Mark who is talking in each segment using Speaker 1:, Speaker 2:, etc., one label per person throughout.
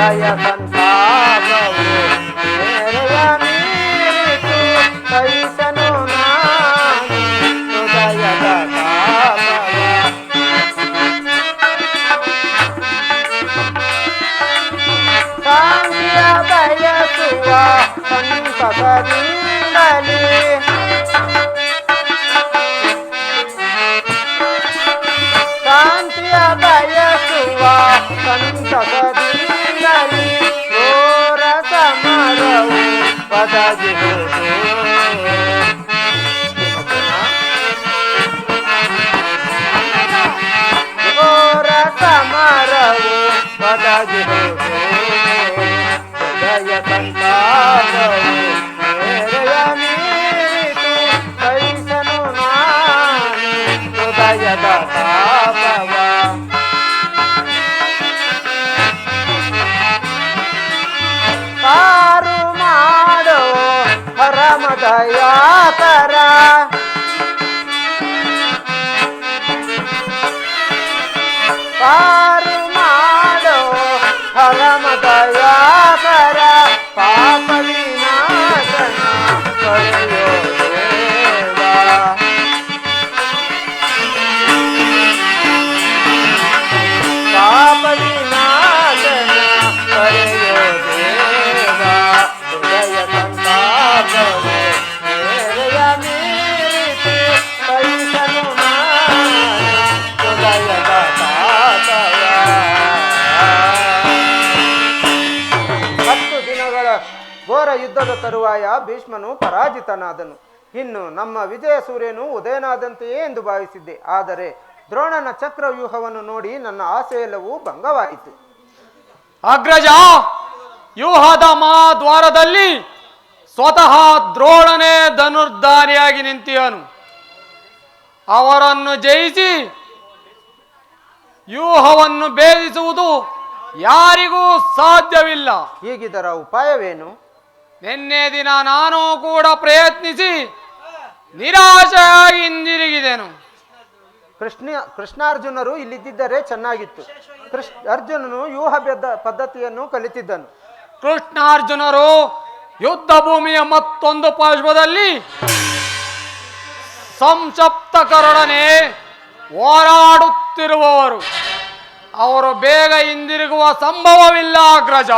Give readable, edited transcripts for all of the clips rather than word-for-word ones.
Speaker 1: ಹೃದಯ ಸಂತಾಪವು ಮೇರೆಯ ಮೀರಿತು ಸಹಿಸನು ನಾನು ಹೃದಯದ ತಾಪವ. ಶಾಂತಿಯ ಬಯಸುವ ಸಂತಸದಿಂದಲೇ ಶಾಂತಿಯ ಬಯಸುವ ಸಂತಸದಿಂದಲೇ ಘೋರ ಸಮರವು ಒದಗಿಹುದು. ಘೋರ ಸಮರವು ಒದಗಿಹುದು. ಹೃದಯ ಸಂತಾಪವು ಮೇರೆಯ ಮೀರಿತು ಸಹಿಸನು ನಾನು ಹೃದಯದ ತಾಪವ. ಪಾರು ಮಾಡೋ ಪರಮದಯಾಕರ ಪಾರು ಮಾಡೋ ಪರಮದಯಾಕರ ಪಾಪ ವಿನಾಶನ ಕರೆಯೋ ದೇವ. ಪಾಪ ವಿನಾಶನ ಕರೆಯೋ ದೇವ. ಹೃದಯ ಸಂತಾಪವು ಮೇರೆಯ ಮೀರಿತು ಸಹಿಸನು ನಾನು ಹೃದಯದ ತಾಪವ. 10 ದಿನಗಳ ಘೋರ ಯುದ್ಧದ ತರುವಾಯ ಭೀಷ್ಮನು ಪರಾಜಿತನಾದನು. ಇನ್ನು ನಮ್ಮ ವಿಜಯ ಸೂರ್ಯನು ಉದಯನಾದಂತೆಯೇ ಎಂದು ಭಾವಿಸಿದ್ದೆ. ಆದರೆ ದ್ರೋಣನ ಚಕ್ರವ್ಯೂಹವನ್ನು ನೋಡಿ ನನ್ನ ಆಸೆಯೆಲ್ಲವೂ ಭಂಗವಾಯಿತು.
Speaker 2: ಅಗ್ರಜ, ವ್ಯೂಹದ ಮಹಾದ್ವಾರದಲ್ಲಿ ಸ್ವತಃ ದ್ರೋಣನೇ ಧನುರ್ಧಾರಿಯಾಗಿ ನಿಂತಿಯನು. ಅವರನ್ನು ಜಯಿಸಿ ವ್ಯೂಹವನ್ನು ಭೇದಿಸುವುದು ಯಾರಿಗೂ ಸಾಧ್ಯವಿಲ್ಲ.
Speaker 1: ಹೀಗಿದರ ಉಪಾಯವೇನು?
Speaker 2: ನಿನ್ನೆ ದಿನ ನಾನು ಕೂಡ ಪ್ರಯತ್ನಿಸಿ ನಿರಾಶೆಯಾಗಿ ಹಿಂದಿರುಗಿದೆನು.
Speaker 1: ಕೃಷ್ಣಾರ್ಜುನರು ಇಲ್ಲಿದ್ದರೆ ಚೆನ್ನಾಗಿತ್ತು. ಅರ್ಜುನನು ವ್ಯೂಹ ಪದ್ಧತಿಯನ್ನು ಕಲಿತಿದ್ದನು.
Speaker 2: ಕೃಷ್ಣಾರ್ಜುನರು ಯುದ್ಧ ಭೂಮಿಯ ಮತ್ತೊಂದು ಪಾರ್ಶ್ವದಲ್ಲಿ ಸಂಸಪ್ತಕರೊಡನೆ ಹೋರಾಡುತ್ತಿರುವವರು. ಅವರು ಬೇಗ ಹಿಂದಿರುಗುವ ಸಂಭವವಿಲ್ಲ ಅಗ್ರಜ.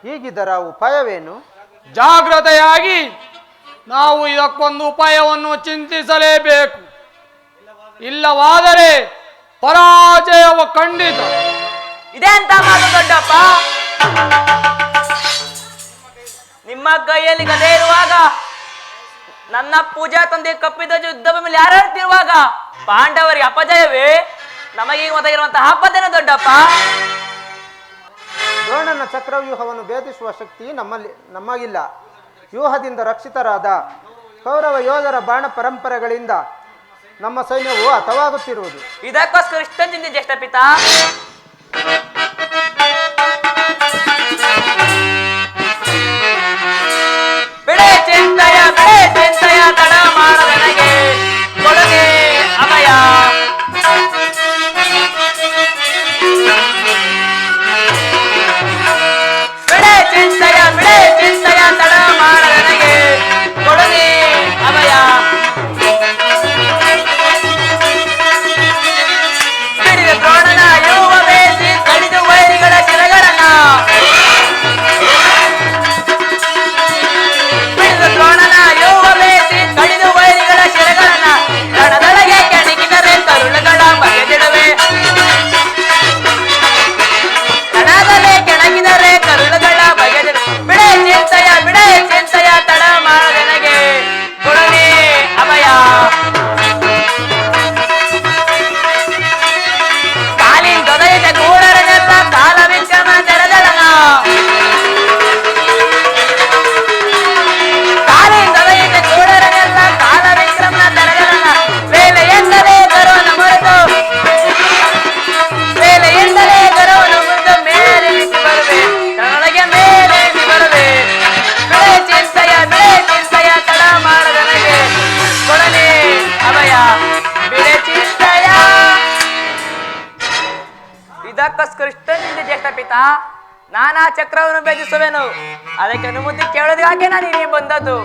Speaker 1: ಹೀಗಿದರ ಉಪಾಯವೇನು?
Speaker 2: ಜಾಗ್ರತೆಯಾಗಿ ನಾವು ಇದಕ್ಕೊಂದು ಉಪಾಯವನ್ನು ಚಿಂತಿಸಲೇಬೇಕು. ಇಲ್ಲವಾದರೆ ಪರಾಜಯವು ಖಂಡಿತ.
Speaker 3: ಇದೆ ಅಂತ ಮಾತು ದೊಡ್ಡಪ್ಪ. ನಿಮ್ಮ ಕೈಯಲ್ಲಿ ಗದೆ ಇರುವಾಗ, ನನ್ನ ಪೂಜಾ ತಂದೆ ಕಪ್ಪಿದ ಯುದ್ಧ ಮೇಲೆ ಯಾರ್ಯಾಡ್ತಿರುವಾಗ ಪಾಂಡವರಿಗೆ ಅಪಜಯವೇ ನಮಗೀಗ ಒದಗಿರುವಂತಹ ಹಬ್ಬದೇನು ದೊಡ್ಡಪ್ಪ?
Speaker 1: ದ್ರೋಣನ ಚಕ್ರವ್ಯೂಹವನ್ನು ಭೇದಿಸುವ ಶಕ್ತಿ ನಮಗಿಲ್ಲ. ವ್ಯೂಹದಿಂದ ರಕ್ಷಿತರಾದ ಕೌರವ ಯೋಧರ ಬಾಣ ಪರಂಪರೆಗಳಿಂದ ನಮ್ಮ ಸೈನ್ಯವು ಹತವಾಗುತ್ತಿರುವುದು.
Speaker 3: ಇದಕ್ಕೋಸ್ಕರ ಇಷ್ಟೊಂದು ಚಿಂತೆ ಜ್ಯೇಷ್ಠ ಪಿತಾ. ಬಿಡೆ ಚಿಂತೆಯ ತಡ ಮಾಡದ ನನಗೆ ಕೊಡುಗೆ ಅಭಯ. ಬಿಡೆ ಚಿಂತೆಯ ತಡ ಮಾಡದ ನನಗೆ ಕೊಡುಗೆ ಅಭಯ. ಬಿಡಿದ ದ್ರೋಣನ ಯುವ ಬೇಸಿ ಕಡಿದು ವೈರಿಗಳ ಶಿರಗಳನ್ನ. ಬಿಡಿದ ದ್ರೋಣನ ಯುವ ಬೇಸಿ ಕಡಿದು ವೈರಿಗಳ ಶಿರಗಳನ್ನ. ರಣದೊಳಗೆ ಕೆಣಕಿದರೆ ಕರುಳುಗಳ ಬಗೆದಿಡುವೆ. ರಣದಲ್ಲೇ ಕೆಣಕಿದರೆ ಕರುಳುಗಳ ಬಗೆದಿಡುವೆ. ಬಿಡೆ ಚಿಂತೆಯ ತಡ ಮಾಡದೆನಗೆ ಕೊಡುಗೆ ಅಭಯ. ಕಾಲಿನ ದೊದೆಯ ಗೂಡರನೆಲ್ಲ ಕಾಲ ವಿಕ್ರಮ ತೆರೆದಳನ. ಕಾಲಿನ ದೊದೆಯ ಗೂಡರನೆಲ್ಲ ಕಾಲ ವಿಕ್ರಮನ ತೆರೆದಳನ. ವೇಲೆಯಿಂದಲೇ ಗರುವನ ಮುರಿದು ಮೇಲೆ ಬರುವೆ. ಕನ್ನಡಗೆ ಮೇಲೆ ಬರುವೆ. ಬಿಡೆ ಚಿಂತೆಯ ತಡ ಮಾಡದ ನನಗೆ ಕೊಡಲಿ ಅಭಯ. ಬಿಡೆ ಚಿಂತೆಯ ಇದಕ್ಕೋಸ್ಕರ ಇಷ್ಟೊಂದು ಜ್ಯೇಷ್ಠ ಪಿತಾ. ನಾನಾ ಚಕ್ರವನ್ನು ಭೇದಿಸುವೆನು. ಅದಕ್ಕೆ ಅನುಮತಿ ಕೇಳೋದಕ್ಕೆ ನಾನು ಇಲ್ಲಿ ಬಂದದ್ದು.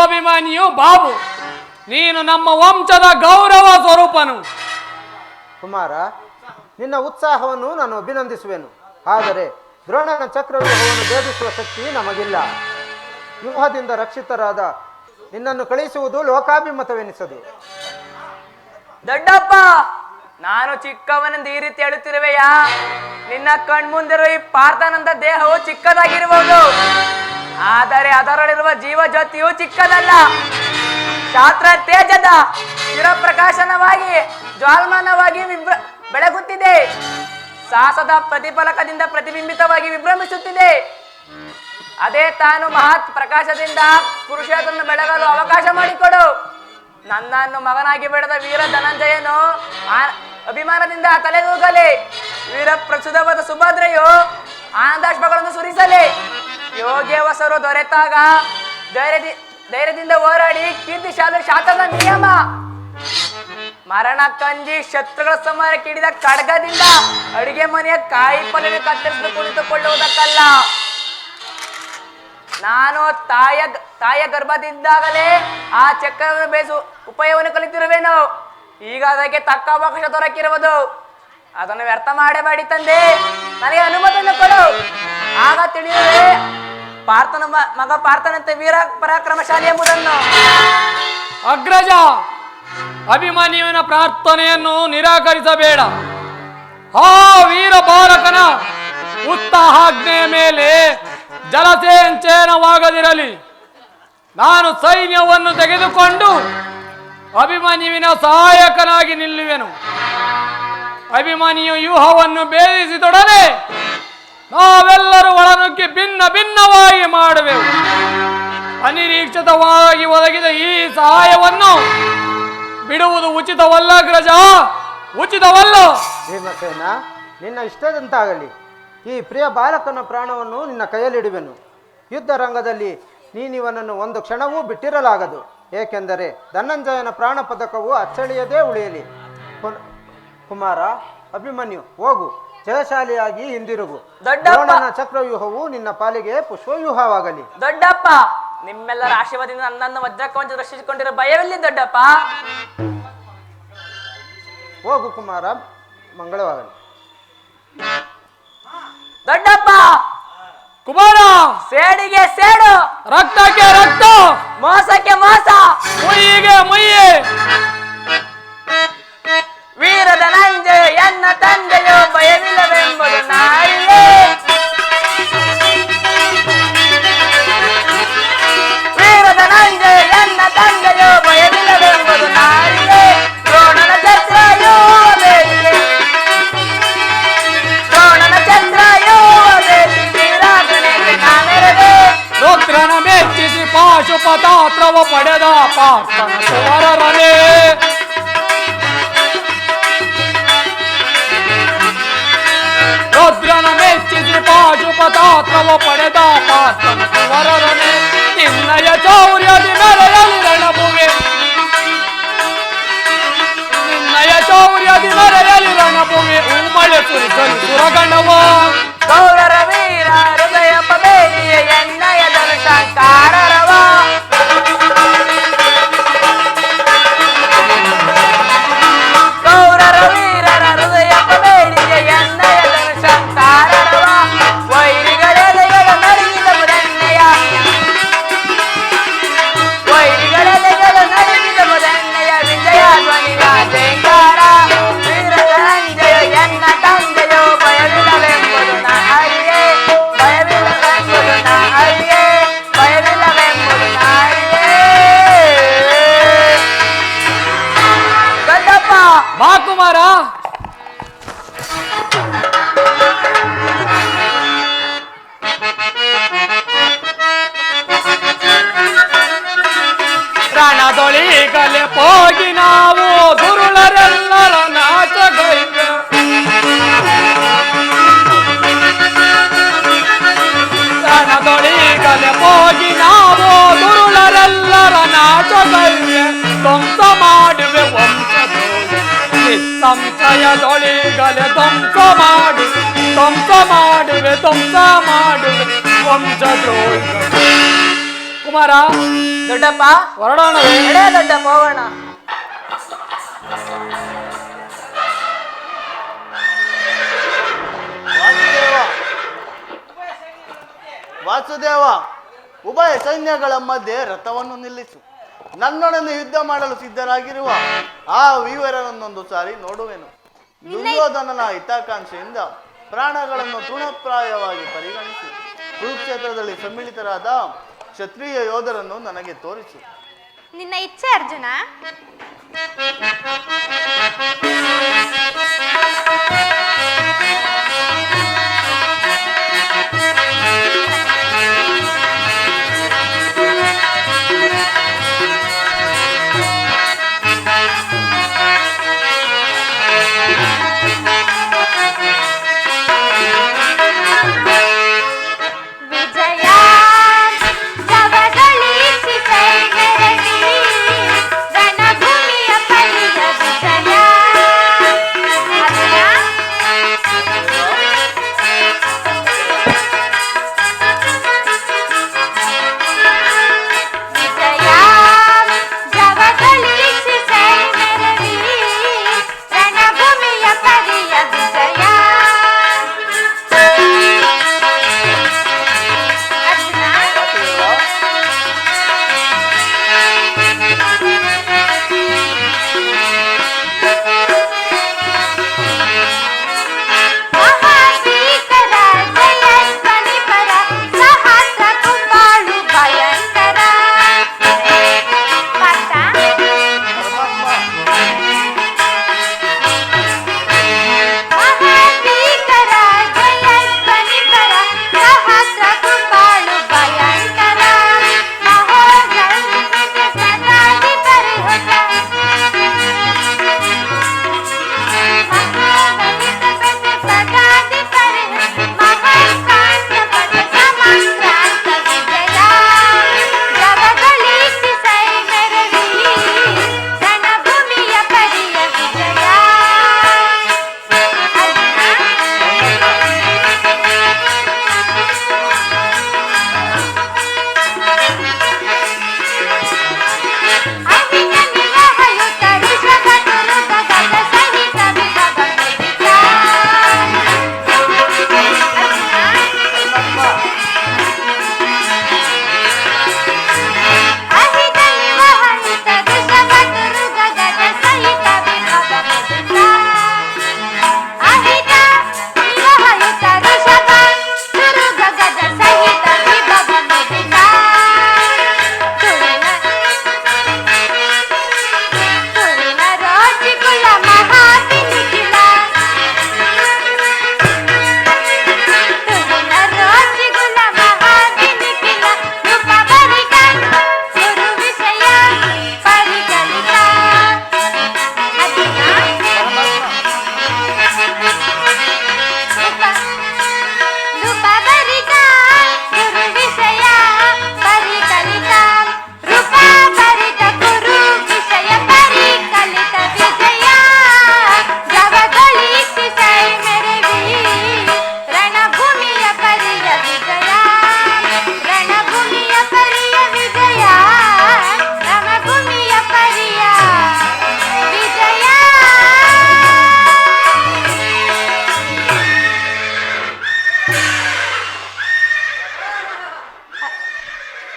Speaker 2: ಅಭಿಮಾನಿಯು ಬಾಬು, ನೀನು ನಮ್ಮ ವಂಶದ ಗೌರವ ಸ್ವರೂಪನು.
Speaker 1: ಕುಮಾರ, ನಿನ್ನ ಉತ್ಸಾಹವನ್ನು ನಾನು ಅಭಿನಂದಿಸುವೆನು. ಆದರೆ ದ್ರೋಣನ ಚಕ್ರವ್ಯೂಹವನ್ನು ಭೇದಿಸುವ ಶಕ್ತಿ ನಮಗಿಲ್ಲ. ವ್ಯೂಹದಿಂದ ರಕ್ಷಿತರಾದ ನಿನ್ನನ್ನು ಕಳಿಸುವುದು ಲೋಕಾಭಿಮತವೆನಿಸದು.
Speaker 3: ದೊಡ್ಡಪ್ಪ, ನಾನು ಚಿಕ್ಕವನೆಂದು ಈ ರೀತಿ ಹೇಳುತ್ತಿರುವೆಯಾ? ನಿನ್ನ ಕಣ್ಮುಂದಿರುವ ಈ ಪಾರ್ಥನಂತ ದೇಹವು ಚಿಕ್ಕದಾಗಿರಬಹುದು, ಆದರೆ ಅದರಲ್ಲಿರುವ ಜೀವ ಜ್ಯೋತಿಯು ಚಿಕ್ಕದಲ್ಲ. ಶಾಸ್ತ್ರ ತೇಜದ ಚಿರಪ್ರಕಾಶನವಾಗಿ ಜ್ವಾಲ್ಮಾನವಾಗಿ ಬೆಳಗುತ್ತಿದೆ. ಸಾಹಸದ ಪ್ರತಿಫಲಕದಿಂದ ಪ್ರತಿಬಿಂಬಿತವಾಗಿ ವಿಭ್ರಮಿಸುತ್ತಿದೆ. ಅದೇ ತಾನು ಮಹತ್ ಪ್ರಕಾಶದಿಂದ ಪುರುಷೋತ್ತಮನ ಬೆಳಗಲು ಅವಕಾಶ ಮಾಡಿಕೊಡು. ನನ್ನನ್ನು ಮಗನಾಗಿ ಬೆಳೆದ ವೀರ ಧನಂಜಯನು ಅಭಿಮಾನದಿಂದ ತಲೆದೂಗಲಿ. ವೀರ ಪ್ರಸುಧವಾದ ಸುಭದ್ರೆಯು ಆನಂದಾಶ್ಮಗಳನ್ನು ಸುರಿಸಲಿ. ಯೋಗ್ಯವಸರು ದೊರೆತಾಗ ಧೈರ್ಯದಿಂದ ಹೋರಾಡಿ ಕೀರ್ತಿ ಶಾಸನದ ನಿಯಮ. ಮರಣ ಕಂಜಿ ಶತ್ರುಗಳ ಸಮರಕ್ಕೆ ಹಿಡಿದ ಖಡ್ಗದಿಂದ ಅಡಿಗೆ ಮನೆಯ ಕಾಯಿ ಪಲ್ಯ ಕತ್ತರಿಸಲು ಕುಳಿತುಕೊಳ್ಳುವುದಕ್ಕಲ್ಲ. ನಾನು ತಾಯಿಯ ಗರ್ಭದಿಂದಾಗಲೇ ಆ ಚಕ್ರವನ್ನು ಬೇಸು ಉಪಾಯವನ್ನು ಕಲಿತಿರುವೆನು. ಈಗ ಅದಕ್ಕೆ ತಕ್ಕ ಅವಕಾಶ ದೊರಕಿರುವುದು. ಅದನ್ನು ವ್ಯರ್ಥ ಮಾಡಬೇಡಿ ತಂದೆ, ನನಗೆ ಅನುಮತಿಯನ್ನು ಕೊಡು. ಆಗ ತಿಳಿಯುವೆ ಪಾರ್ಥನ ಮಗ ಪಾರ್ಥನಂತೆ ವೀರ ಪರಾಕ್ರಮಶಾಲಿ ಎಂಬುದನ್ನು.
Speaker 2: ಅಗ್ರಜ, ಅಭಿಮನ್ಯುವಿನ ಪ್ರಾರ್ಥನೆಯನ್ನು ನಿರಾಕರಿಸಬೇಡ. ಆ ವೀರ ಬಾಲಕನ ಉತ್ಸಾಹಾಜ್ಞೆಯ ಮೇಲೆ ಜಲಸೇಂಚನವಾಗದಿರಲಿ. ನಾನು ಸೈನ್ಯವನ್ನು ತೆಗೆದುಕೊಂಡು ಅಭಿಮನ್ಯುವಿನ ಸಹಾಯಕನಾಗಿ ನಿಲ್ಲುವೆನು. ಅಭಿಮನ್ಯು ವ್ಯೂಹವನ್ನು ಭೇದಿಸಿದೊಡನೆ ನಾವೆಲ್ಲರೂ ಒಳನುಗ್ಗಿ ಭಿನ್ನ ಭಿನ್ನವಾಗಿ ಮಾಡುವೆವು. ಅನಿರೀಕ್ಷಿತವಾಗಿ ಒದಗಿದ ಈ ಸಹಾಯವನ್ನು ಬಿಡುವುದು ಉಚಿತವಲ್ಲ ಅಗ್ರಜ, ಉಚಿತವಲ್ಲ.
Speaker 1: ಭೀಮಸೇನ, ನಿನ್ನ ಇಷ್ಟದಂತಾಗಲಿ. ಈ ಪ್ರಿಯ ಬಾಲಕನ ಪ್ರಾಣವನ್ನು ನಿನ್ನ ಕೈಯಲ್ಲಿಡುವೆನು. ಯುದ್ಧ ರಂಗದಲ್ಲಿ ನೀನಿವನನ್ನು ಒಂದು ಕ್ಷಣವೂ ಬಿಟ್ಟಿರಲಾಗದು. ಏಕೆಂದರೆ ಧನಂಜಯನ ಪ್ರಾಣ ಪದಕವು ಅಚ್ಚಳಿಯದೇ ಉಳಿಯಲಿ. ಕುಮಾರ, ಅಭಿಮನ್ಯು, ಹೋಗು, ಜಯಶಾಲಿಯಾಗಿ ಹಿಂದಿರುಗು. ದ್ರೋಣನ ಚಕ್ರವ್ಯೂಹವು ನಿನ್ನ ಪಾಲಿಗೆ ಪುಷ್ಪವ್ಯೂಹವಾಗಲಿ.
Speaker 3: ದೊಡ್ಡಪ್ಪ, ನಿಮ್ಮೆಲ್ಲರ ಆಶೀರ್ವಾದದಿಂದ ನನ್ನನ್ನು ವಜ್ರಕವಂಚ ರಕ್ಷಿಸಿಕೊಂಡಿರೋ ಭಯವಿಲ್ಲ ದೊಡ್ಡಪ್ಪ.
Speaker 1: ಹೋಗು ಕುಮಾರ, ಮಂಗಳವಾಗಲಿ.
Speaker 3: ದೊಡ್ಡಪ್ಪ,
Speaker 2: ಕುಮಾರ,
Speaker 3: ಸೇಡಿಗೆ ಸೇಡು,
Speaker 2: ರಕ್ತಕ್ಕೆ ರಕ್ತ,
Speaker 3: ಮೋಸಕ್ಕೆ ಮೋಸ,
Speaker 2: ಮುಯ್ಯಿಗೆ ಮುಯ್ಯಿ.
Speaker 3: ವೀರ ಧನಂಜಯ ಎನ್ನ ತಂದೆಯೋ ಭಯವಿಲ್ಲವೆಂಬುದು ನಾಯಿಯೇ. ವೀರ ಧನಂಜಯ ಎನ್ನ ತಂದೆಯೋ ಭಯವಿಲ್ಲವೆಂಬುದು ನಾಯಿಯೇ. ದ್ರೋಣನ ಛತ್ರಯೋ ಬೇಡಿಕೆ, ದ್ರೋಣನ ಛತ್ರಯೋ ಬೇಡಿಕೆ ರಾಜನಿಗೆ ನಾನೆರದೆ.
Speaker 2: ರುದ್ರನ ಮೆಚ್ಚಿಸಿ ಪಾಶುಪತಾತ್ರವ ಪಡೆದ ಪಾರ್ಥನ ಕುವರರನೇ. ರುದ್ರನ ಮೆಚ್ಚಿಸಿ ಪಾಶುಪತಾತ್ರವ ಪಡೆದ ಪಾರ್ಥನ ಕುವರರನೇ. ನಿನ್ನಯ ಚೌರ್ಯದಿ ಮೆರೆಯಲಿ ರಣಭೂಮಿ, ನಿನ್ನಯ ಚೌರ್ಯದಿ ಮೆರೆಯಲಿ ರಣಭೂಮಿ. ಉಮ್ಮಳೆ ಸುರಿಸಲು ಸುರಗಣವ
Speaker 3: ಗೌರರ ವೀರ ಹೃದಯ ಪಬೇಡಿಯ ಎನ್ನಯ ಧನುಷಂಕಾರರವ. ಗೌರರ ವೀರರ ಹೃದಯ ಪಬೇಡಿಯ ಎನ್ನಯ ಧನುಷಂಕಾರರವ. ವೈರಿಗಳೆಲೆಗಳ ನಡುಗಿದವುದೆನ್ನೆಯ, ವೈರಿಗಳೆಲೆಗಳ ನಡುಗಿದವುದೆನ್ನೆಯ ವಿಜಯ ಧ್ವನಿಯ ಜಯಕಾರ. ವೀರ ಧನಂಜಯ ಎನ್ನ ತಂದೆಯೋ ಭಯವಿಲ್ಲವೆಂಬುದು ನ ಅರಿಯೇ, ಭಯವಿಲ್ಲವೆಂಬುದು ನ ಅರಿಯೇ, ಭಯವಿಲ್ಲವೆಂಬುದು ನ ಅರಿಯೇ. ದೊಡ್ಡಪ್ಪ,
Speaker 2: ಬಾ ಕುಮಾರ. ರಣದೊಳಿಗಲೆ ಹೋಗಿ ನಾವು ದುರುಳರೆಲ್ಲರ ನಾಚಗೈವೆ. ರಣದೊಳಿಗಲೆ ಹೋಗಿ ನಾವು ದುರುಳರೆಲ್ಲರ ನಾಚಗೈವೆ. ಧ್ವಂಸ ಮಾಡುವೆ ವಂಶದೊಳು ನಿಸ್ಸಂಶಯದೊಳಿಗಲೆ ಧ್ವಂಸ ಮಾಡಿ ಧ್ವಂಸ ಮಾಡುವೆ ವಂಶದ್ರೋಹಿ. ಕುಮಾರ
Speaker 3: ದೊಡ್ಡಪ್ಪ
Speaker 2: ಹೊರಡೋಣವೇ?
Speaker 3: ನಡೆ ದೊಡ್ಡಪ್ಪ, ಹೋಗೋಣ.
Speaker 4: ವಾಸುದೇವ, ಉಭಯ ಸೈನ್ಯಗಳ ಮಧ್ಯೆ ರಥವನ್ನು ನಿಲ್ಲಿಸು. ನನ್ನೊಡನೆ ಯುದ್ಧ ಮಾಡಲು ಸಿದ್ಧರಾಗಿರುವ ಆ ವೀರರನ್ನೊಂದು ಸಾರಿ ನೋಡುವೆನು. ದುರ್ಯೋಧನನ ಹಿತಾಕಾಂಕ್ಷೆಯಿಂದ ಪ್ರಾಣಗಳನ್ನು ತೃಣಪ್ರಾಯವಾಗಿ ಪರಿಗಣಿಸಿ ಕುರುಕ್ಷೇತ್ರದಲ್ಲಿ ಸಮ್ಮಿಳಿತರಾದ ಕ್ಷತ್ರಿಯ ಯೋಧರನ್ನು ನನಗೆ ತೋರಿಸು.
Speaker 5: ನಿನ್ನ ಇಚ್ಛೆ ಅರ್ಜುನ.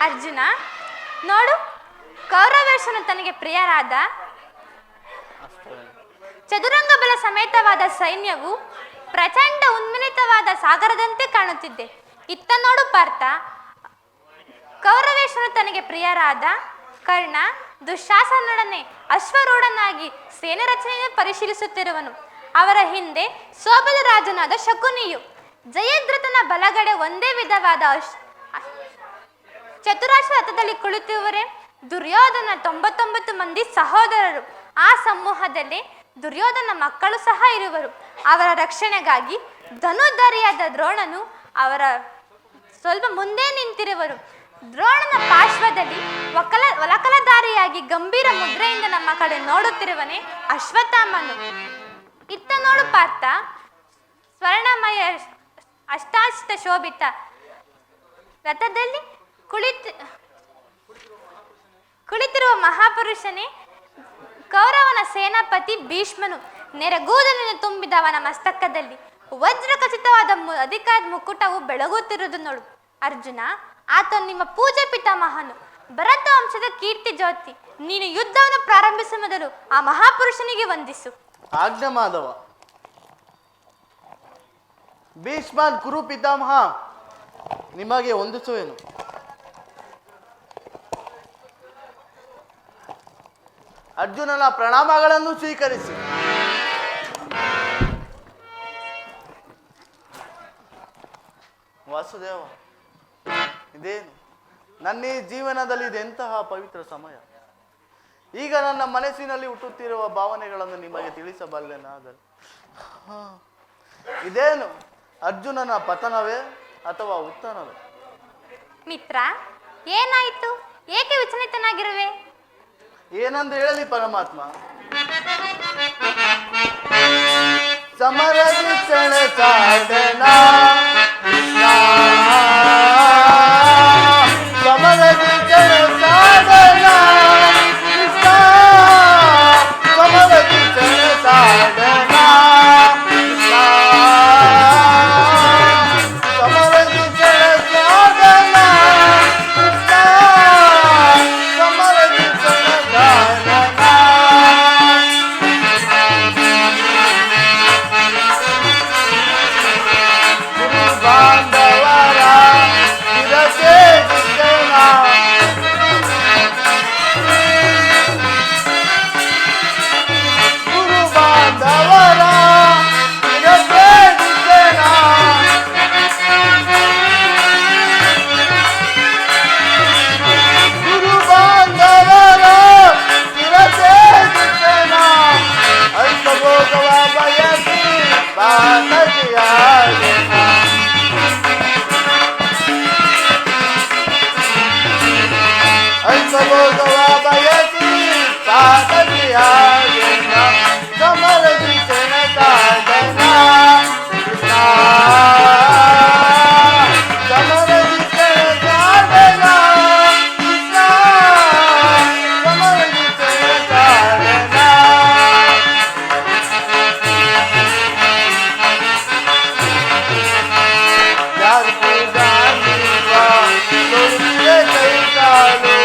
Speaker 5: ಅರ್ಜುನ ನೋಡು, ಕೌರವೇಶನು ತನಗೆ ಪ್ರಿಯರಾದ ಚದುರಂಗ ಬಲ ಸಮೇತವಾದ ಸೈನ್ಯವು ಪ್ರಚಂಡ ಉನ್ಮಿಲಿತವಾದ ಸಾಗರದಂತೆ ಕಾಣುತ್ತಿದ್ದೆ. ಇತ್ತ ನೋಡು ಪಾರ್ಥ, ಕೌರವೇಶನು ತನಗೆ ಪ್ರಿಯರಾದ ಕರ್ಣ ದುಶ್ಯಾಸನೊಡನೆ ಅಶ್ವರೂಢನಾಗಿ ಸೇನೆ ರಚನೆಯನ್ನು ಪರಿಶೀಲಿಸುತ್ತಿರುವನು. ಅವರ ಹಿಂದೆ ಸೋಬದ ರಾಜನಾದ ಶಕುನಿಯು, ಜಯದ್ರಥನ ಬಲಗಡೆ ಒಂದೇ ವಿಧವಾದ ಚತುರಾಶ ರಥದಲ್ಲಿ ಕುಳಿತಿರುವರೆ ದುರ್ಯೋಧನ 99 ಮಂದಿ ಸಹೋದರರು. ಆ ಸಮೂಹದಲ್ಲಿ ದುರ್ಯೋಧನ ಮಕ್ಕಳು ಸಹ ಇರುವರು. ಅವರ ರಕ್ಷಣೆಗಾಗಿ ಧನುರ್ಧಾರಿಯಾದ ದ್ರೋಣನು ಅವರ ಸ್ವಲ್ಪ ಮುಂದೆ ನಿಂತಿರುವರು. ದ್ರೋಣನ ಪಾರ್ಶ್ವದಲ್ಲಿ ಒಲಕಲಧಾರಿಯಾಗಿ ಗಂಭೀರ ಮುದ್ರೆಯಿಂದ ನಮ್ಮ ಕಡೆ ನೋಡುತ್ತಿರುವನೇ ಅಶ್ವತ್ಥಾಮನು. ಇತ್ತ ನೋಡು ಪಾರ್ಥ, ಸ್ವರ್ಣಮಯ ಅಷ್ಟಾಷ್ಟ ಶೋಭಿತ ರಥದಲ್ಲಿ ಕುಳಿತಿರುವ ಮಹಾಪುರುಷನೇ ಕೌರವನ ಸೇನಾಪತಿ ಭೀಷ್ಮನು. ನೆರೆಗೂದಲಿನ ತುಂಬಿದ ಅವನ ಮಸ್ತಕದಲ್ಲಿ ವಜ್ರ ಖಚಿತವಾದ ಅಧಿಕಾರದ ಮುಕುಟವು ಬೆಳಗುತ್ತಿರುವುದು ನೋಡು. ಅರ್ಜುನ, ಆತನು ನಿಮ್ಮ ಪೂಜೆ ಪಿತಾಮಹನು, ಭರತ ವಂಶದ ಕೀರ್ತಿ ಜ್ಯೋತಿ. ನೀನು ಯುದ್ಧವನ್ನು ಪ್ರಾರಂಭಿಸುವ ಮೊದಲು ಆ ಮಹಾಪುರುಷನಿಗೆ ವಂದಿಸು.
Speaker 4: ಆಜ್ಞೆ ಮಾಧವ. ಭೀಷ್ಮನ್ ಕುರು ಪಿತಾಮಹ, ನಿಮಗೆ ವಂದಿಸುವೆನು. ಅರ್ಜುನನ ಪ್ರಣಾಮಗಳನ್ನು ಸ್ವೀಕರಿಸಿ. ವಾಸುದೇವ, ಇದೇನು ನನ್ನ ಈ ಜೀವನದಲ್ಲಿ ಇದೆಂತಹ ಪವಿತ್ರ ಸಮಯ. ಈಗ ನನ್ನ ಮನಸ್ಸಿನಲ್ಲಿ ಹುಟ್ಟುತ್ತಿರುವ ಭಾವನೆಗಳನ್ನು ನಿಮಗೆ ತಿಳಿಸಬಲ್ಲೆನಾದರೆ ಇದೇನು ಅರ್ಜುನನ ಪತನವೇ ಅಥವಾ ಉತ್ತನವೇ?
Speaker 5: ಮಿತ್ರ, ಏನಾಯಿತು? ಏಕೆ ವಿಚಲಿತನಾಗಿರುವೆ?
Speaker 4: ಏನಂದು ಹೇಳಲಿ ಪರಮಾತ್ಮ? ಸಮರದಿ ಸೆಣಸಾಡನ ಸಮರದಿ ಸೆಣಸಾಡನ ಸಮರದಿ ಸೆಣಸಾಡನ ಸಮರದಿ ಸೆಣಸಾಡನ ಸಮರದಿ ಸೆಣಸಾಡನ ಬಾಂಧವರ ಇರತೆ ದಿಕ್ಕನ ಗುರು ಬಾಂಧವರ ಇರತೆ ದಿಕ್ಕನ ಗುರು ಬಾಂಧವರ ಇರತೆ ದಿಕ್ಕನ ಅಲ್ಪಭೋಗವ ಬಯಸಿ ಬಾಂಧವಿಯಾಗಿನ ಅಲ್ಪಭೋಗವ ಬಯಸಿ ಪಾದವಿಯಾಗಿನ ಸಮರದಿ ಸೆಣಸಾಡನ ಸಮರದಿ ಸೆಣಸಾಡನ ಸಮರದಿ ಸೆಣಸಾಡನ ಯಾರಿಗೂ ಗಾಂಧಿವ ತೋರಿಸಿದೆ ಕೈ ಕಾಲು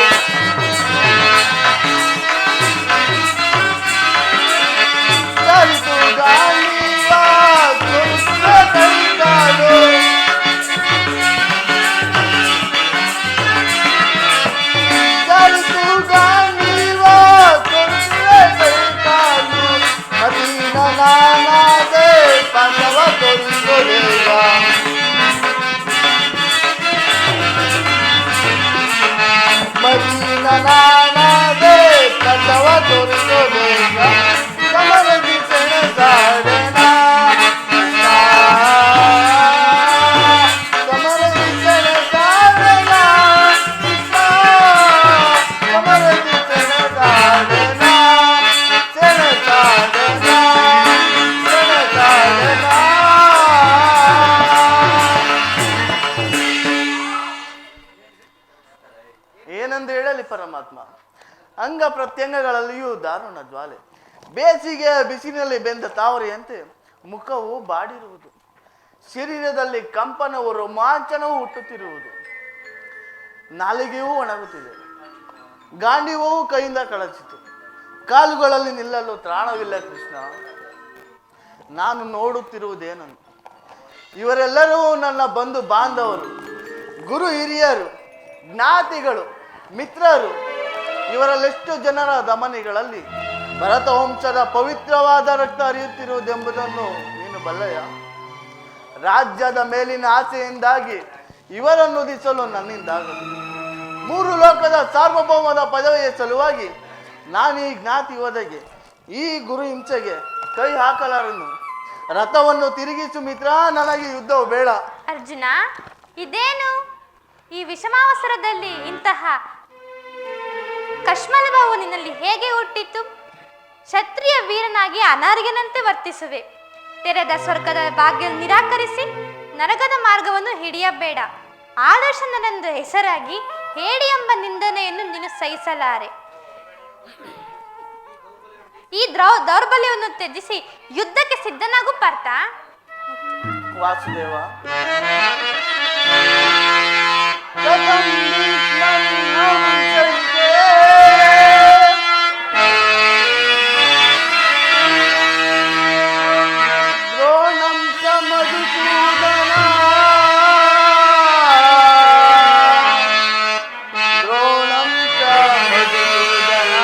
Speaker 4: ಯಾರಿಗೂ ಗಾಂಧಿವ ತೋರಿಸಿದೆ ಕೈ ಕಾಲು ಯಾರಿಗೂ ಗಾಂಧಿವ ತೋರಿಸಿದೆ ಕೈ ಕಾಲು ಮದೀನ ನಾನಾದೆ ಪಾಂಡವ ತೋರಿಸೋದೇವ ಮದೀನ ನಾನಾದೆ ಪಾಂಡವ ತೋರಿಸೋದೇವ ಸಮರದಿ ಸೆಣಸಾಡನ ಸಮರದಿ ಸೆಣಸಾಡನ ಸಮರದಿ ಸೆಣಸಾಡನ ಸೆಣಸಾಡನ ಸೆಣಸಾಡನ. ಏನೆಂದು ಹೇಳಲಿ ಪರಮಾತ್ಮ? ಅಂಗ ಪ್ರತ್ಯಂಗಗಳಲ್ಲಿಯೂ ದಾರುಣ ಜ್ವಾಲೆ. ಬೇಸಿಗೆಯ ಬಿಸಿಲಿನಲ್ಲಿ ಬೆಂದ ತಾವರೆಯಂತೆ ಮುಖವು ಬಾಡಿರುವುದು. ಶರೀರದಲ್ಲಿ ಕಂಪನವು ರೋಮಾಂಚನವು ಹುಟ್ಟುತ್ತಿರುವುದು. ನಾಲಿಗೆಯೂ ಒಣಗುತ್ತಿದೆ. ಗಾಂಡೀವೂ ಕೈಯಿಂದ ಕಳಚಿತು. ಕಾಲುಗಳಲ್ಲಿ ನಿಲ್ಲಲು ತ್ರಾಣವಿಲ್ಲ ಕೃಷ್ಣ. ನಾನು ನೋಡುತ್ತಿರುವುದೇನನ್ನು? ಇವರೆಲ್ಲರೂ ನನ್ನ ಬಂಧು ಬಾಂಧವರು, ಗುರು ಹಿರಿಯರು, ಜ್ಞಾತಿಗಳು, ಮಿತ್ರರು. ಇವರಲ್ಲೆಷ್ಟು ಜನರ ಧಮನಿಗಳಲ್ಲಿ ಭರತ ವಂಶದ ಪವಿತ್ರವಾದ ರಕ್ತ ಹರಿಯುತ್ತಿರುವುದೆಂಬುದನ್ನು ನೀನು ಬಲ್ಲೆಯ? ರಾಜ್ಯದ ಮೇಲಿನ ಆಸೆಯಿಂದಾಗಿ ಇವರನ್ನು ಉದಿಸಲು ನನ್ನಿಂದಾಗದು. 3 ಲೋಕದ ಸಾರ್ವಭೌಮದ ಪದವಿಯ ಸಲುವಾಗಿ ನಾನು ಈ ಜ್ಞಾತಿ ವಧೆಗೆ, ಈ ಗುರು ಹಿಂಸೆಗೆ ಕೈ ಹಾಕಲಾರನು. ರಥವನ್ನು ತಿರುಗಿಸು ಮಿತ್ರ, ನನಗೆ ಯುದ್ಧವು ಬೇಡ.
Speaker 5: ಅರ್ಜುನ, ಇದೇನು? ಈ ವಿಷಮಾವಸರದಲ್ಲಿ ಇಂತಹ ಕಶ್ಮಲಭಾವು ನಿನ್ನಲ್ಲಿ ಹೇಗೆ ಹುಟ್ಟಿತು? ಕ್ಷತ್ರಿಯ ವೀರನಾಗಿ ಅನಾರ್ಯನಂತೆ ವರ್ತಿಸುವೆ. ತೆರೆದ ಸ್ವರ್ಗದ ಭಾಗ್ಯ ನಿರಾಕರಿಸಿ ನರಕದ ಮಾರ್ಗವನ್ನು ಹಿಡಿಯಬೇಡ. ಆದರ್ಶನನೆಂದು ಹೆಸರಾಗಿ ಹೇಡಿ ಎಂಬ ನಿಂದನೆಯನ್ನು ನೀನು ಸಹಿಸಲಾರೆ. ಈ ದೌರ್ಬಲ್ಯವನ್ನು ತ್ಯಜಿಸಿ ಯುದ್ಧಕ್ಕೆ ಸಿದ್ಧನಾಗು ಪಾರ್ಥ.
Speaker 4: ವಾಸುದೇವ, ಕಥಂ ಭೀಷ್ಮಂ ಸಂಶಯಿತೆ ದ್ರೋಣಂ ಚ ಮಧುಸೂದನ ದ್ರೋಣಂ ಚ ಮಧುಸೂದನ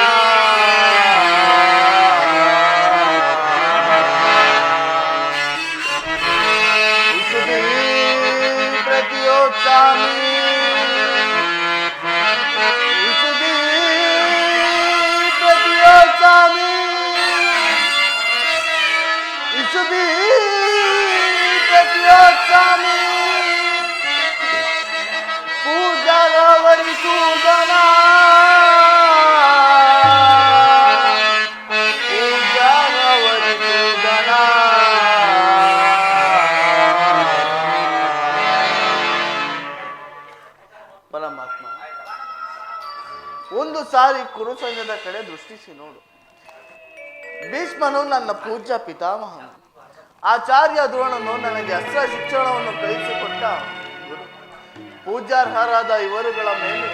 Speaker 4: ಪರಮಾತ್ಮ, ಒಂದು ಸಾರಿ ಕುರುಸೈನ್ಯದ ಕಡೆ ದೃಷ್ಟಿಸಿ ನೋಡು. ಭೀಷ್ಮನು ನನ್ನ ಪೂಜ್ಯ ಪಿತಾಮಹನು. ಆಚಾರ್ಯ ದ್ರೋಣನು ನನಗೆ ಅಸ್ತ್ರ ಶಿಕ್ಷಣವನ್ನು ಕಲಿಸಿಕೊಟ್ಟ ಗುರು. ಪೂಜ್ಯಾರ್ಹರಾದ ಇವರುಗಳ ಮೇಲೆ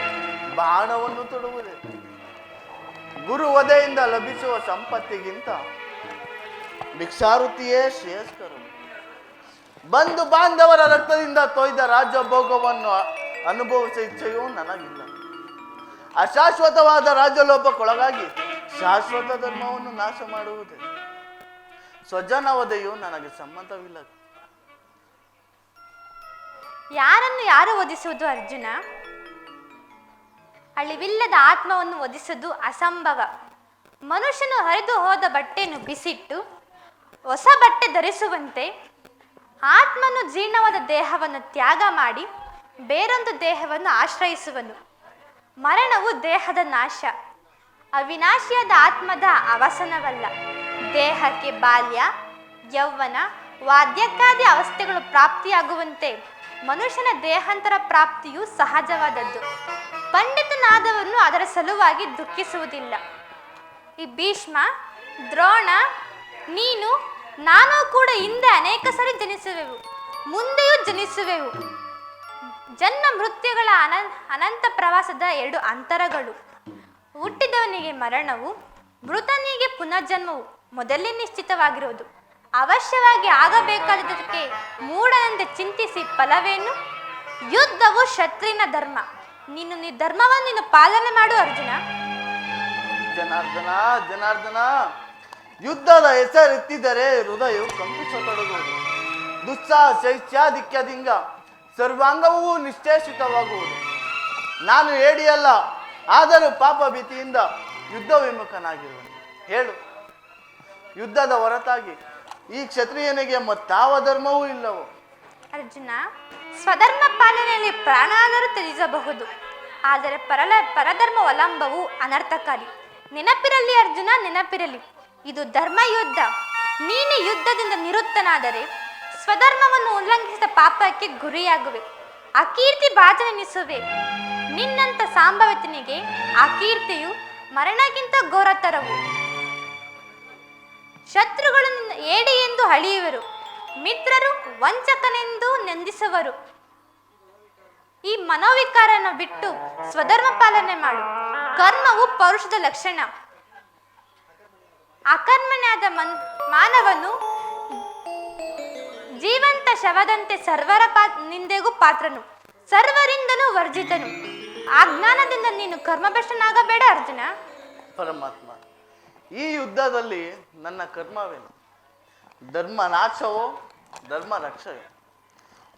Speaker 4: ಬಾಣವನ್ನು ತೊಡುವುದೇ. ಗುರು ವಧೆಯಿಂದ ಲಭಿಸುವ ಸಂಪತ್ತಿಗಿಂತ ಭಿಕ್ಷಾವೃತ್ತಿಯೇ ಶ್ರೇಯಸ್ಕರ. ಬಂಧು ಬಾಂಧವರ ರಕ್ತದಿಂದ ತೊಯ್ದ ರಾಜ್ಯಭೋಗವನ್ನು ಅನುಭವಿಸುವ ಇಚ್ಛೆಯೂ ನನಗಿಲ್ಲ. ಅಶಾಶ್ವತವಾದ ರಾಜ್ಯಲೋಪಕ್ಕೊಳಗಾಗಿ ಶಾಶ್ವತ ಧರ್ಮವನ್ನು ನಾಶ ಮಾಡುವುದೇ. ಸ್ವಜನ ವಧೆಯು ನನಗೆ ಸಮ್ಮತವಿಲ್ಲ.
Speaker 5: ಯಾರನ್ನು ಯಾರು ವಧಿಸುವುದು ಅರ್ಜುನ? ಅಳಿವಿಲ್ಲದ ಆತ್ಮವನ್ನು ವಧಿಸುವುದು ಅಸಂಭವ. ಮನುಷ್ಯನು ಹರಿದು ಹೋದ ಬಟ್ಟೆಯನ್ನು ಬಿಸಿಟ್ಟು ಹೊಸ ಬಟ್ಟೆ ಧರಿಸುವಂತೆ ಆತ್ಮನು ಜೀರ್ಣವಾದ ದೇಹವನ್ನು ತ್ಯಾಗ ಮಾಡಿ ಬೇರೊಂದು ದೇಹವನ್ನು ಆಶ್ರಯಿಸುವನು. ಮರಣವು ದೇಹದ ನಾಶ, ಅವಿನಾಶಿಯಾದ ಆತ್ಮದ ಅವಸಾನವಲ್ಲ. ದೇಹಕ್ಕೆ ಬಾಲ್ಯ, ಯೌವನ, ವಾದ್ಯಕ್ಕಾದಿ ಅವಸ್ಥೆಗಳು ಪ್ರಾಪ್ತಿಯಾಗುವಂತೆ ಮನುಷ್ಯನ ದೇಹಾಂತರ ಪ್ರಾಪ್ತಿಯು ಸಹಜವಾದದ್ದು. ಪಂಡಿತನಾದವನು ಅದರ ಸಲುವಾಗಿ ದುಃಖಿಸುವುದಿಲ್ಲ. ಈ ಭೀಷ್ಮ, ದ್ರೋಣ, ನೀನು, ನಾನು ಕೂಡ ಹಿಂದೆ ಅನೇಕ ಸರಿ ಜನಿಸುವೆವು, ಮುಂದೆಯೂ ಜನಿಸುವೆವು. ಜನ್ಮ ಮೃತ್ಯುಗಳ ಅನಂತ ಪ್ರವಾಸದ ಎರಡು ಅಂತರಗಳು. ಹುಟ್ಟಿದವನಿಗೆ ಮರಣವು, ಮೃತನಿಗೆ ಪುನರ್ಜನ್ಮವು ಮೊದಲೇ ನಿಶ್ಚಿತವಾಗಿರುವುದು. ಅವಶ್ಯವಾಗಿ ಆಗಬೇಕಾದದಕ್ಕೆ ಮೂಢನಂತೆ ಚಿಂತಿಸಿ ಫಲವೇನು? ಯುದ್ಧವು ಶತ್ರುವಿನ ಧರ್ಮ. ನೀನು ಧರ್ಮವನ್ನು ನೀನು ಪಾಲನೆ ಮಾಡು ಅರ್ಜುನ.
Speaker 4: ಜನಾರ್ದನ, ಯುದ್ಧದ ಹೆಸರೆತ್ತಿದರೆ ಹೃದಯವು ಕಂಪಿಸತೊಡಗುವುದು. ದುಸ್ಸಾಹ ಇತ್ಯಾದಿಕ್ಯದಿಂದ ಸರ್ವಾಂಗವೂ ನಿಶ್ಚೇಷಿತವಾಗುವುದು. ನಾನು ಹೇಡಿಯಲ್ಲ, ಆದರೂ ಪಾಪ ಭೀತಿಯಿಂದ ಯುದ್ಧ ವಿಮುಖನಾಗಿರುವನು. ಹೇಳು, ಯುದ್ಧದ ಹೊರತಾಗಿ ಈ ಕ್ಷತ್ರಿಯನಿಗೆ ಮತ್ತಾವ ಧರ್ಮವೂ ಇಲ್ಲವೋ?
Speaker 5: ಅರ್ಜುನ, ಸ್ವಧರ್ಮ ಪಾಲನೆಯಲ್ಲಿ ಪ್ರಾಣಾದರೂ ತ್ಯಜಿಸಬಹುದು, ಆದರೆ ಪರಧರ್ಮ ಅವಲಂಬವು ಅನರ್ಥಕಾರಿ. ನೆನಪಿರಲಿ ಅರ್ಜುನ, ನೆನಪಿರಲಿ, ಇದು ಧರ್ಮ ಯುದ್ಧ. ನೀನು ಯುದ್ಧದಿಂದ ನಿವೃತ್ತನಾದರೆ ಸ್ವಧರ್ಮವನ್ನು ಉಲ್ಲಂಘಿಸಿದ ಪಾಪಕ್ಕೆ ಗುರಿಯಾಗುವೆ, ಅಕೀರ್ತಿ ಭಾಜನೆನಿಸುವೆ. ನಿನ್ನಂತ ಸಾಂಭವಿತನಿಗೆ ಅಕೀರ್ತಿಯು ಮರಣಕ್ಕಿಂತ ಘೋರತರವು. ಶತ್ರುಗಳು ಏಡಿ ಎಂದು ಅಳಿಯುವರು, ಮಿತ್ರರು ವಂಚಕನೆಂದು ನಿಂದಿಸುವರು. ಈ ಮನೋವಿಕಾರನ ಬಿಟ್ಟು ಸ್ವಧರ್ಮ ಪಾಲನೆ ಮಾಡು. ಕರ್ಮವು ಪೌರುಷದ ಲಕ್ಷಣ. ಅಕರ್ಮಣ್ಯಾದ ಮಾನವನು ಜೀವಂತ ಶವದಂತೆ ಸರ್ವರ ನಿಂದೆಗೂ ಪಾತ್ರನು, ಸರ್ವರಿಂದನೂ ವರ್ಜಿತನು. ಅಜ್ಞಾನದಿಂದ ನೀನು ಕರ್ಮಭ್ರಷ್ಟನಾಗಬೇಡ ಅರ್ಜುನ.
Speaker 4: ಪರಮಾತ್ಮ, ಈ ಯುದ್ಧದಲ್ಲಿ ನನ್ನ ಕರ್ಮವೇನು? ಧರ್ಮ ನಾಶವೋ ಧರ್ಮ ರಕ್ಷವೋ?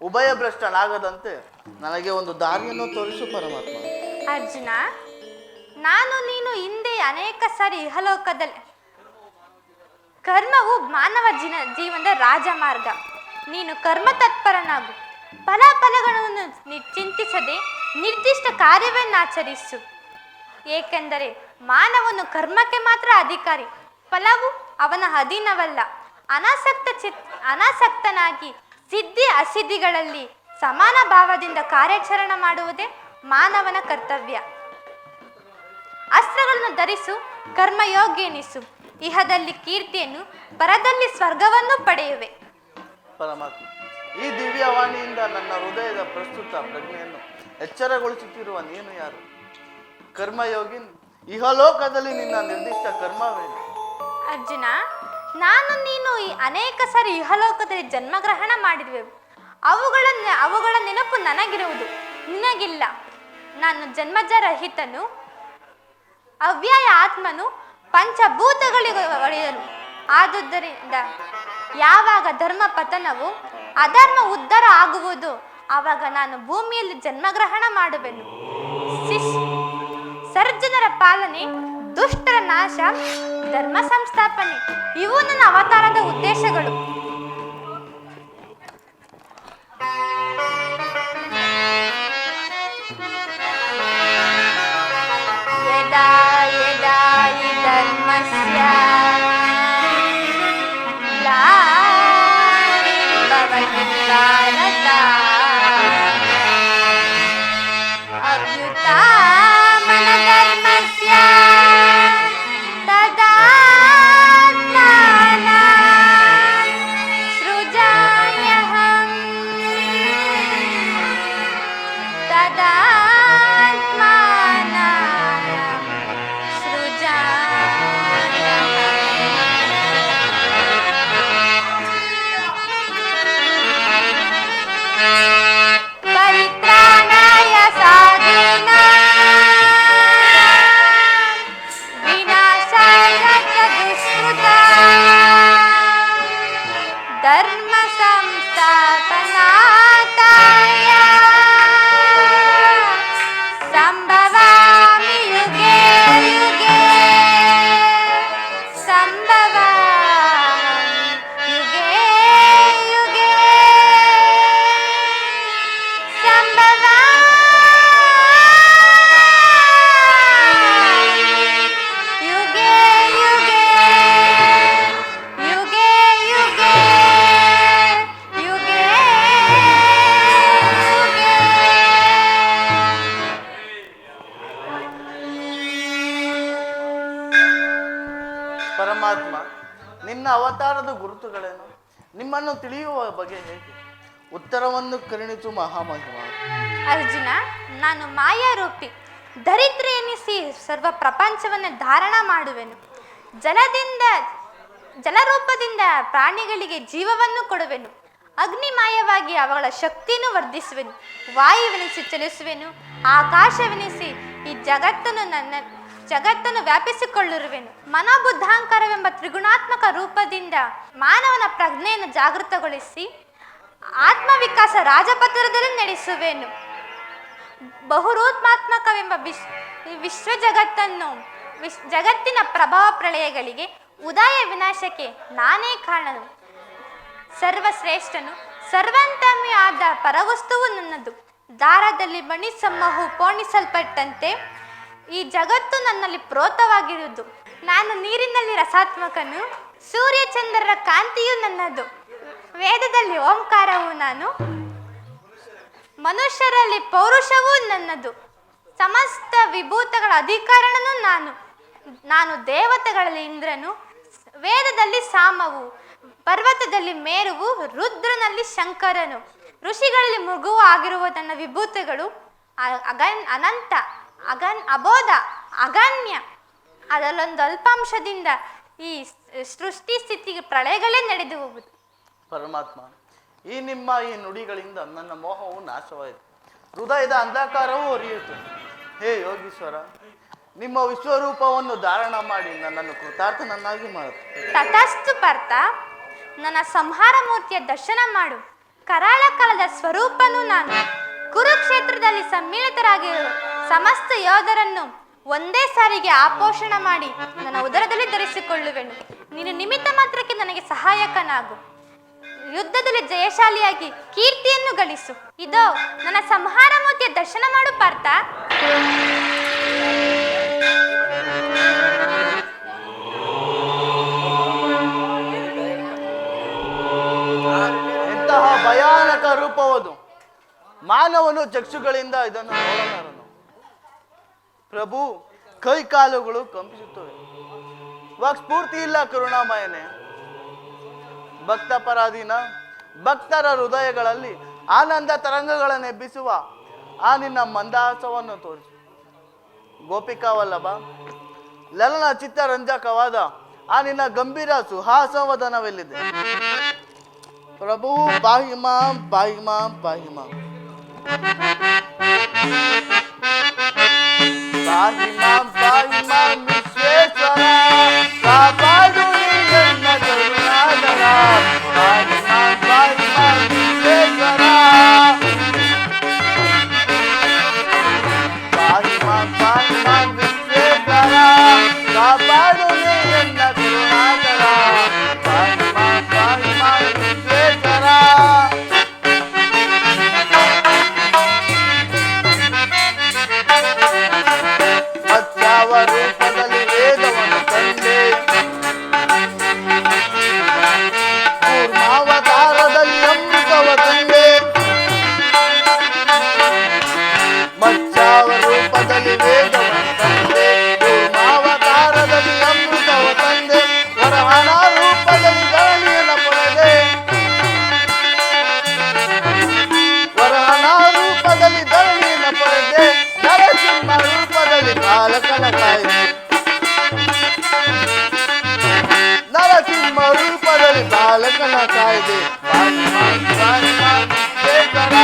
Speaker 4: ಉಭಯ ಭ್ರಷ್ಟನಾಗದಂತೆ ನನಗೆ ಒಂದು ದಾರಿಯನ್ನು ತೋರಿಸು ಪರಮಾತ್ಮ.
Speaker 5: ಅರ್ಜುನ, ನಾನು ನೀನು ಹಿಂದೆ ಅನೇಕ ಸಾರಿ ಇಹಲೋಕದಲ್ಲಿ ಕರ್ಮವು ಮಾನವ ಜೀವನದ ರಾಜಮಾರ್ಗ. ನೀನು ಕರ್ಮ ತತ್ಪರನಾಗು. ಫಲಗಳನ್ನು ಚಿಂತಿಸದೆ ನಿರ್ದಿಷ್ಟ ಕಾರ್ಯವನ್ನಾಚರಿಸು. ಏಕೆಂದರೆ ಮಾನವನು ಕರ್ಮಕ್ಕೆ ಮಾತ್ರ ಅಧಿಕಾರಿ, ಫಲವು ಅವನ ಅಧೀನವಲ್ಲ. ಅನಾಸಕ್ತನಾಗಿ ಸಿದ್ಧಿ ಅಸಿದ್ಧಿಗಳಲ್ಲಿ ಸಮಾನ ಭಾವದಿಂದ ಕಾರ್ಯಾಚರಣೆ ಮಾಡುವುದೇ ಮಾನವನ ಕರ್ತವ್ಯ. ಅಸ್ತ್ರಗಳನ್ನು ಧರಿಸು, ಕರ್ಮಯೋಗಿ ಎನಿಸು, ಇಹದಲ್ಲಿ ಕೀರ್ತಿಯನ್ನು, ಪರದಲ್ಲಿ ಸ್ವರ್ಗವನ್ನು ಪಡೆಯುವೆ.
Speaker 4: ಪರಮಾತ್ಮ, ಈ ದಿವ್ಯವಾಣಿಯಿಂದ ನನ್ನ ಹೃದಯದ ಪ್ರಸ್ತುತ ಪ್ರಜ್ಞೆಯನ್ನು ಎಚ್ಚರಗೊಳಿಸುತ್ತಿರುವ ನೀನು ಯಾರು? ಕರ್ಮಯೋಗಿ, ಇಹಲೋಕದಲ್ಲಿ ನಿನ್ನ ನಿರ್ದಿಷ್ಟ ಕರ್ಮವೇನು?
Speaker 5: ಅರ್ಜುನ, ನಾನು ನೀನು ಈ ಅನೇಕ ಸಾರಿ ಇಹಲೋಕದಲ್ಲಿ ಜನ್ಮಗ್ರಹಣ ಮಾಡಿರುವೆವು. ಅವುಗಳ ನೆನಪು ನನಗಿರುವುದು, ನಿನಗಿಲ್ಲ. ನಾನು ಜನ್ಮಜರಹಿತನು, ಅವ್ಯಯ ಆತ್ಮನು, ಪಂಚಭೂತಗಳಿಗೆ ಒಡೆಯನು. ಆದುದರಿಂದ ಯಾವಾಗ ಧರ್ಮ ಪತನವು, ಅಧರ್ಮ ಉದ್ಧಾರ ಆಗುವುದು, ಆವಾಗ ನಾನು ಭೂಮಿಯಲ್ಲಿ ಜನ್ಮಗ್ರಹಣ ಮಾಡುವೆನು. ಸರ್ಜನರ ಪಾಲನೆ, ದುಷ್ಟರ ನಾಶ, ಧರ್ಮ ಸಂಸ್ಥಾಪನೆ, ಇವು ನನ್ನ ಅವತಾರದ ಉದ್ದೇಶಗಳು. ಯದಾ ಯದಾ ಹಿ ಧರ್ಮಸ್ಯ ಗ್ಲಾನಿರ್ಭವತಿ ಭಾರತ ಅಭ್ಯುತ್ಥಾನಧರ್ಮಸ್ಯ ತದಾತ್ಮಾನಾಂ ಸೃಜಾಮ್ಯಹಂ. ತದಾತ್ಮಾನಾಂ ಸೃಜಾಮ್ಯಹಂ. ಪರಿತ್ರಾಣಾಯ ಸಾಧೂನಾಂ ವಿನಾಶಾಯ ಚ ದುಷ್ಕೃತಾಂ ಧರ್ಮ ಸಂಸ್ಥಾಪನಾರ್ಥಾಯ ಸಂಭವಾಮಿ ಯುಗೇ ಯುಗೇ. ಸಂಭವಾಮಿ ಯುಗೇ ಯುಗೇ. ಯುಗೇ ಯುಗೇ ಯುಗೇ ಯುಗೇ ಯುಗೇ
Speaker 4: ಪರಮಾತ್ಮ, ನಿನ್ನ ಅವತಾರದ ಗುರುತುಗಳೇನು? ನಿಮ್ಮನ್ನು ತಿಳಿಯುವ ಬಗೆ ಹೇಗೆ? ಉತ್ತರವನ್ನು ಕರುಣಿಸು ಮಹಾಮಹಿಮ.
Speaker 5: ಅರ್ಜುನ, ನಾನು ಮಾಯಾರೂಪಿ, ದರಿದ್ರ ಎನಿಸಿ ಸರ್ವ ಪ್ರಪಂಚವನ್ನು ಧಾರಣ ಮಾಡುವೆನು. ಜಲರೂಪದಿಂದ ಪ್ರಾಣಿಗಳಿಗೆ ಜೀವವನ್ನು ಕೊಡುವೆನು. ಅಗ್ನಿಮಾಯವಾಗಿ ಅವುಗಳ ಶಕ್ತಿಯನ್ನು ವರ್ಧಿಸುವೆನು. ವಾಯುವೆನಿಸಿ ಚಲಿಸುವೆನು. ಆಕಾಶವೆನಿಸಿ ಈ ಜಗತ್ತನ್ನು ವ್ಯಾಪಿಸಿಕೊಳ್ಳಿರುವೆನು. ಮನೋಬುದ್ಧಾಂಕರವೆಂಬ ತ್ರಿಗುಣಾತ್ಮಕ ರೂಪದಿಂದ ಮಾನವನ ಪ್ರಜ್ಞೆಯನ್ನು ಜಾಗೃತಗೊಳಿಸಿ ಆತ್ಮವಿಕಾಸ ರಾಜಪತ್ರದಲ್ಲಿ ನಡೆಸುವೆನು. ಬಹುರೂಪಾತ್ಮಕವೆಂಬ ಜಗತ್ತಿನ ಪ್ರಭಾವ ಪ್ರಳಯಗಳಿಗೆ ಉದಯ ವಿನಾಶಕ್ಕೆ ನಾನೇ ಕಾರಣನು. ಸರ್ವಶ್ರೇಷ್ಠನು, ಸರ್ವಂತಮಿ ಆದ ಪರವಸ್ತುವು ನನ್ನದು. ದಾರದಲ್ಲಿ ಮಣಿ ಸಮೂಹವು ಪೋಣಿಸಲ್ಪಟ್ಟಂತೆ ಈ ಜಗತ್ತು ನನ್ನಲ್ಲಿ ಪ್ರೋತವಾಗಿರುವುದು. ನಾನು ನೀರಿನಲ್ಲಿ ರಸಾತ್ಮಕನು, ಸೂರ್ಯಚಂದ್ರರ ಕಾಂತಿಯು ನನ್ನದು. ವೇದದಲ್ಲಿ ಓಂಕಾರವು ನಾನು, ಮನುಷ್ಯರಲ್ಲಿ ಪೌರುಷವೂ ನನ್ನದು. ಸಮಸ್ತ ವಿಭೂತಗಳ ಅಧಿಕಾರನೂ ನಾನು ದೇವತೆಗಳಲ್ಲಿ ಇಂದ್ರನು, ವೇದದಲ್ಲಿ ಸಾಮವು, ಪರ್ವತದಲ್ಲಿ ಮೇರುವು, ರುದ್ರನಲ್ಲಿ ಶಂಕರನು, ಋಷಿಗಳಲ್ಲಿ ಮೃಗುವು ಆಗಿರುವ ನನ್ನ ವಿಭೂತಿಗಳು ಅನಂತ, ಅಬೋಧ, ಅಗಣ್ಯ. ಅದರಲ್ಲೊಂದು ಅಲ್ಪಾಂಶದಿಂದ ಈ ಸೃಷ್ಟಿ ಸ್ಥಿತಿಗೆ ಪ್ರಳಯಗಳೇ ನಡೆದು ಹೋಗುವುದು.
Speaker 4: ಪರಮಾತ್ಮ, ಈ ನುಡಿಗಳಿಂದ ನನ್ನ ಮೋಹವು ನಾಶವಾಯಿತು, ಹೃದಯದ ಅಂಧಕಾರವೂ ಹೊರೆಯಿತು. ಹೇ ಯೋಗೀಶ್ವರ, ನಿಮ್ಮ ವಿಶ್ವರೂಪವನ್ನು ಧಾರಣ ಮಾಡಿ ನನ್ನನ್ನು ಕೃತಾರ್ಥನನ್ನಾಗಿ ಮಾಡುತ್ತೆ.
Speaker 5: ತಥಾಸ್ತು ಪಾರ್ಥ, ನನ್ನ ಸಂಹಾರ ಮೂರ್ತಿಯ ದರ್ಶನ ಮಾಡು. ಕರಾಳ ಕಾಲದ ಸ್ವರೂಪನು ನಾನು. ಕುರುಕ್ಷೇತ್ರದಲ್ಲಿ ಸಮ್ಮಿಳಿತರಾಗಿರುವ ಸಮಸ್ತ ಯೋಧರನ್ನು ಒಂದೇ ಸಾರಿಗೆ ಆಪೋಷಣ ಮಾಡಿ ನನ್ನ ಉದರದಲ್ಲಿ ಧರಿಸಿಕೊಳ್ಳುವೆನು. ನೀನು ನಿಮಿತ್ತ ಮಾತ್ರಕ್ಕೆ ನನಗೆ ಸಹಾಯಕನಾಗು. ಯುದ್ಧದಲ್ಲಿ ಜಯಶಾಲಿಯಾಗಿ ಕೀರ್ತಿಯನ್ನು ಗಳಿಸು. ಇದೋ ನನ್ನ ಸಂಹಾರ ಮೂರ್ತಿಯ ದರ್ಶನ ಮಾಡು ಪಾರ್ಥ.
Speaker 4: ಮಾನವನು ಚಕ್ಷುಗಳಿಂದ ಇದನ್ನು ನೋಡಲಾರನು. ಪ್ರಭು, ಕೈ ಕಾಲುಗಳು ಕಂಪಿಸುತ್ತವೆ. ವಾಕ್ಸ್ಫೂರ್ತಿ ಇಲ್ಲ ಕರುಣಾಮಯನೇ. ಭಕ್ತ ಪರಾಧೀನ ಭಕ್ತರ ಹೃದಯಗಳಲ್ಲಿ ಆನಂದ ತರಂಗಗಳನ್ನು ಎಬ್ಬಿಸುವ ಆ ನಿನ್ನ ಮಂದಹಾಸವನ್ನು ತೋರಿಸು. ಗೋಪಿಕಾ ವಲ್ಲಭ, ಲಲನ ಚಿತ್ತರಂಜಕವಾದ ಆ ನಿನ್ನ ಗಂಭೀರ ಸುಹಾಸವದನವೆಲ್ಲಿದೆ? ಪ್ರಭು, ಪಾಹಿ ಮಾಂ ಪಾಹಿ ಮಾಂ ಪಾಹಿ ಮಾಂ ಪಾಹಿ ಮಾಂ ಪಾಹಿ ಮಾಂ ವಿಶ್ವೇಶ್ವರ, ಕಾಪಾಡು ನೀ ನನ್ನ ಕರುಣಾಕರ. ಪಾಹಿ ಮಾಂ ಪಾಹಿ ಮಾಂ ವಿಶ್ವೇಶ್ವರ, ಪಾಹಿ ಮಾಂ ಪಾಹಿ ಮಾಂ ವಿಶ್ವೇಶ್ವರ, ಕಾಪಾಡು ನೀ ನನ್ನ ಕರುಣಾಕರ. ಪಾಹಿ ಮಾಂ ಪಾಹಿ ಮಾಂ ವಿಶ್ವೇಶ್ವರ. ಮತ್ಯಾವ ರೂಪದಲ್ಲಿ ವೇದವನ್ನು ತಂದೆ, ಕೂರ್ಮಾವತಾರದಲ್ಲಿ ಅಮೃತವ ತಂದೆ. ಮತ್ಯಾವ ರೂಪದಲ್ಲಿ ವೇದವನ್ನು ತಂದೆ, ಕೂರ್ಮಾವತಾರದಲ್ಲಿ ಅಮೃತವ ತಂದೆ. ವರಹಣ ರೂಪದಲ್ಲಿ ಧರಣಿಯನ್ನು ಪಡೆದೆ, ವರಹಣ ರೂಪದಲ್ಲಿ ಧರಣಿಯನ್ನು ಪಡೆದೆ. ನರಸಿಂಹ ರೂಪದಲ್ಲಿ ಬಾಲಕನ ಕಾಯ್ದೆ, ನರಸಿಂಹ ರೂಪದಲ್ಲಿ ಬಾಲಕನ ಕಾಯ್ದೆ. ಪಾಹಿ ಮಾಂ ಪಾಹಿ ಮಾಂ ವಿಶ್ವೇಶ್ವರ,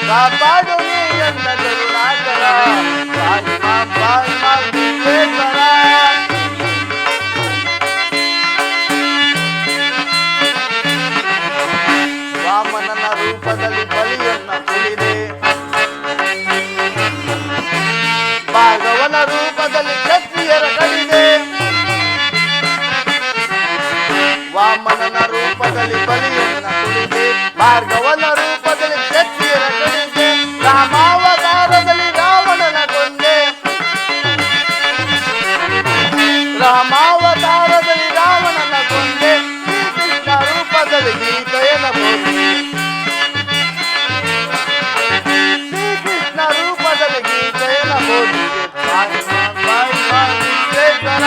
Speaker 4: ಕಾಪಾಡು ನೀ ನನ್ನ ಕರುಣಾಕರ. ಪಾಹಿ ಮಾಂ ಪಾಹಿ ಮಾಂ ವಿಶ್ವೇಶ್ವರ. ವಾಮನನ ರೂಪದಲ್ಲಿ ಬಲಿಯನ್ನ ತುಳಿದೆ, ಭಾರ್ಗವನ ರೂಪದಲ್ಲಿ ಕ್ಷತ್ರಿಯರ ಕಡಿದೆ. ವಾಮನನ ರೂಪದಲ್ಲಿ ಬಲಿಯನ್ನ ತುಳಿದೆ, ಭಾರ್ಗವನ ರೂಪದಲ್ಲಿ ಕ್ಷತ್ರಿಯರ ಕಡಿದೆ. ರಾಮಾವತಾರದಲ್ಲಿ ರಾವಣನ ಕೊಂದೆ, ರಾಮಾವತಾರದಲ್ಲಿ ರಾವಣನ ಕೊಂದೆ. ಶ್ರೀಕೃಷ್ಣ ರೂಪದಲ್ಲಿ ಗೀತೆಯನ್ನು ಬೋಧಿಸಿದೆ, ಶ್ರೀಕೃಷ್ಣ ರೂಪದಲ್ಲಿ ಗೀತೆಯನ್ನು ಬೋಧಿಸಿದೆ. ಪಾಹಿ ಮಾಂ ಪಾಹಿ ಮಾಂ ವಿಶ್ವೇಶ್ವರ,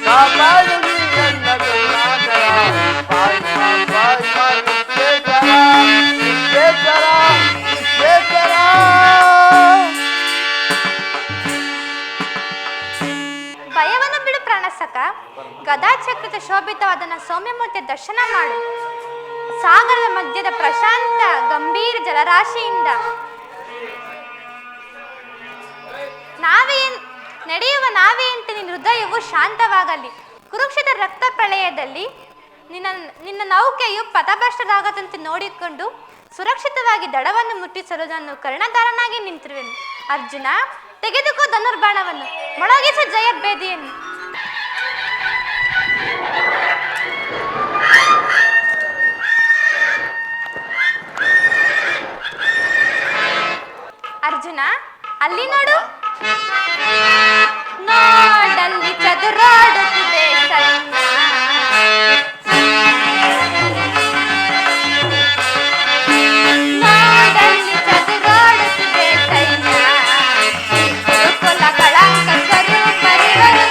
Speaker 4: ಕಾಪಾಡು ನೀ ನನ್ನ ಕರುಣಾಕರ. ಪಾಹಿ ಮಾಂ ಪಾಹಿ ಮಾಂ ವಿಶ್ವೇಶ್ವರ, ವಿಶ್ವೇಶ್ವರ, ವಿಶ್ವೇಶ್ವರ.
Speaker 5: ಭಯವನ್ನು ಬಿಡು ಪ್ರಾಣಸಕ, ಗದಾಚಕ್ರದ ಶೋಭಿತವಾದ ಸೌಮ್ಯಮೂರ್ತಿಯ ದರ್ಶನ ಮಾಡು. ಸಾಗರದ ಮಧ್ಯದ ಪ್ರಶಾಂತ ಗಂಭೀರ ಜಲರಾಶಿಯಿಂದ ನಡೆಯುವ ನಾವೆಯಂತೆ ನಿನ್ನ ಹೃದಯವು ಶಾಂತವಾಗಲಿ. ಕುರುಕ್ಷೇತ್ರ ರಕ್ತ ಪ್ರಳಯದಲ್ಲಿ ನಿನ್ನ ನೌಕೆಯು ಪಥಭ್ರಷ್ಟರಾಗದಂತೆ ನೋಡಿಕೊಂಡು ಸುರಕ್ಷಿತವಾಗಿ ದಡವನ್ನು ಮುಟ್ಟಿಸಲು ನಾನು ಕರ್ಣಧಾರನಾಗಿ ನಿಂತಿರುವೆನು. ಅರ್ಜುನ, ತೆಗೆದುಕೋ ಧನುರ್ಬಾಣವನ್ನು, ಮೊಳಗಿಸು ಜಯಭೇದಿಯನ್ನು. ಅರ್ಜುನ, ಅಲ್ಲಿ ನೋಡು, ನೋಡಲ್ಲಿ ಚದುರಾಡುತ್ತಿದೆ ಸೈನ್ಯ. ನೋಡಲ್ಲಿ ಚದುರಾಡುತ್ತಿದೆ ಸೈನ್ಯ. ಕುರುಕುಲ ಕಳಂಕ ಸ್ವರೂಪರಿವರು,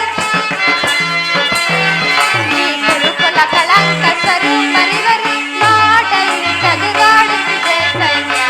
Speaker 5: ಕುರುಕುಲ ಕಳಂಕ ಸ್ವರೂಪರಿವರು. ನೋಡಲ್ಲಿ ಚದುರಾಡುತ್ತಿದೆ ಸೈನ್ಯ.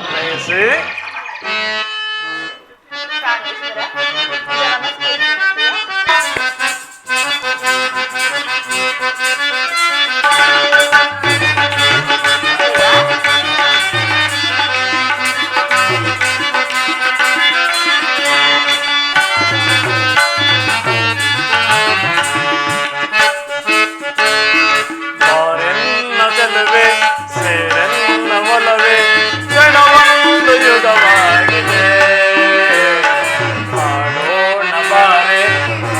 Speaker 4: ಪ್ರೇಯಸಿ,
Speaker 5: ಪ್ರಾಣೇಶ್ವರ, ಇದು ನಮಸ್ತೆ.
Speaker 4: ಬಾರೆನ್ನ ಚೆಲುವೆ ಸೇರೆನ್ನ ಒಲವೇ ಕ್ಷಣವೊಂದು ಯುಗವಾಗಿದೆ. ಮಾಡೋಣ ಬಾರೆ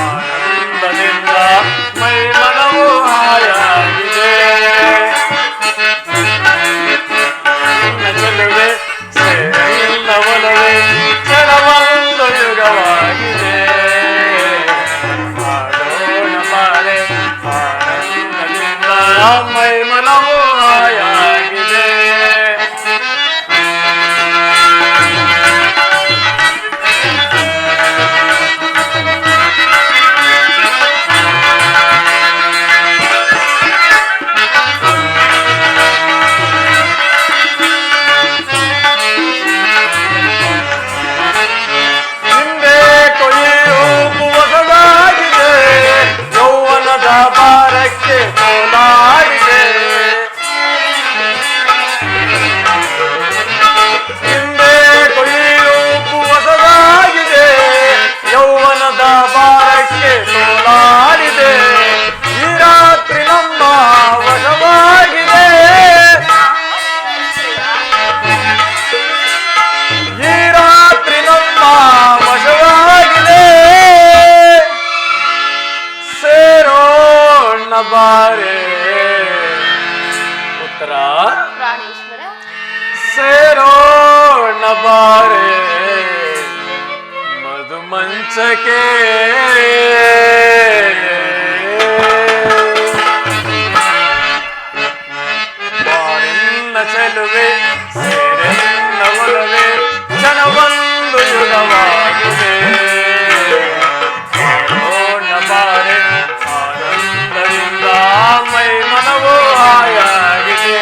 Speaker 4: ಆನಂದದಿಂದ ಮೈ ಮನವು ಹಾಯಾಗಿದೆ. ಚೆಲುವೆ ಸೇರೆನ್ನ ಒಲವೇ ಕ್ಷಣವೊಂದು ಯುಗವಾಗಿದೆ. ಮಾಡೋಣ ಬಾರೆ ಆನಂದದಿಂದ ಮೈ ಮನವು ಹಾಯಾಗಿದೆ. ಹಿಂದೆ ಕೊಯ್ಯು ಹೊಸದಾಗಿದೆ, ಯೌವನದ ಭಾರಕ್ಕೆ ಸೋಲಾಗಿದೆ. ಹಿಂದೆ ಕೊಯ್ಯು ಹೊಸದಾಗಿದೆ, ಯೌವನದ ಭಾರಕ್ಕೆ ಸೋಲಾಗಿದೆ. ಈ ರಾತ್ರಿ ನಮ್ಮ ವಶವಾಗಿದೆ, ಈ ರಾತ್ರಿ ನಮ್ಮ ವಶವಾಗಿದೆ. ಸೇರೋಣ ಬಾರೆ ಪುತ್ರ,
Speaker 5: ಪ್ರಾಣೇಶ್ವರ,
Speaker 4: ಸೇರೋಣ ಬಾರೆ ಮಧುಮಂಚಕ್ಕೆ. ಬಾರೆನ್ನ ಚೆಲುವೆ ಸೇರೆನ್ನ ಒಲವೇ ಕ್ಷಣವೊಂದು ಯುಗವಾಗಿದೆ. ಮಾಡೋಣ ಬಾರೆ ಆನಂದದಿಂದ ಮೈ ಮನವು ಹಾಯಾಗಿದೆ.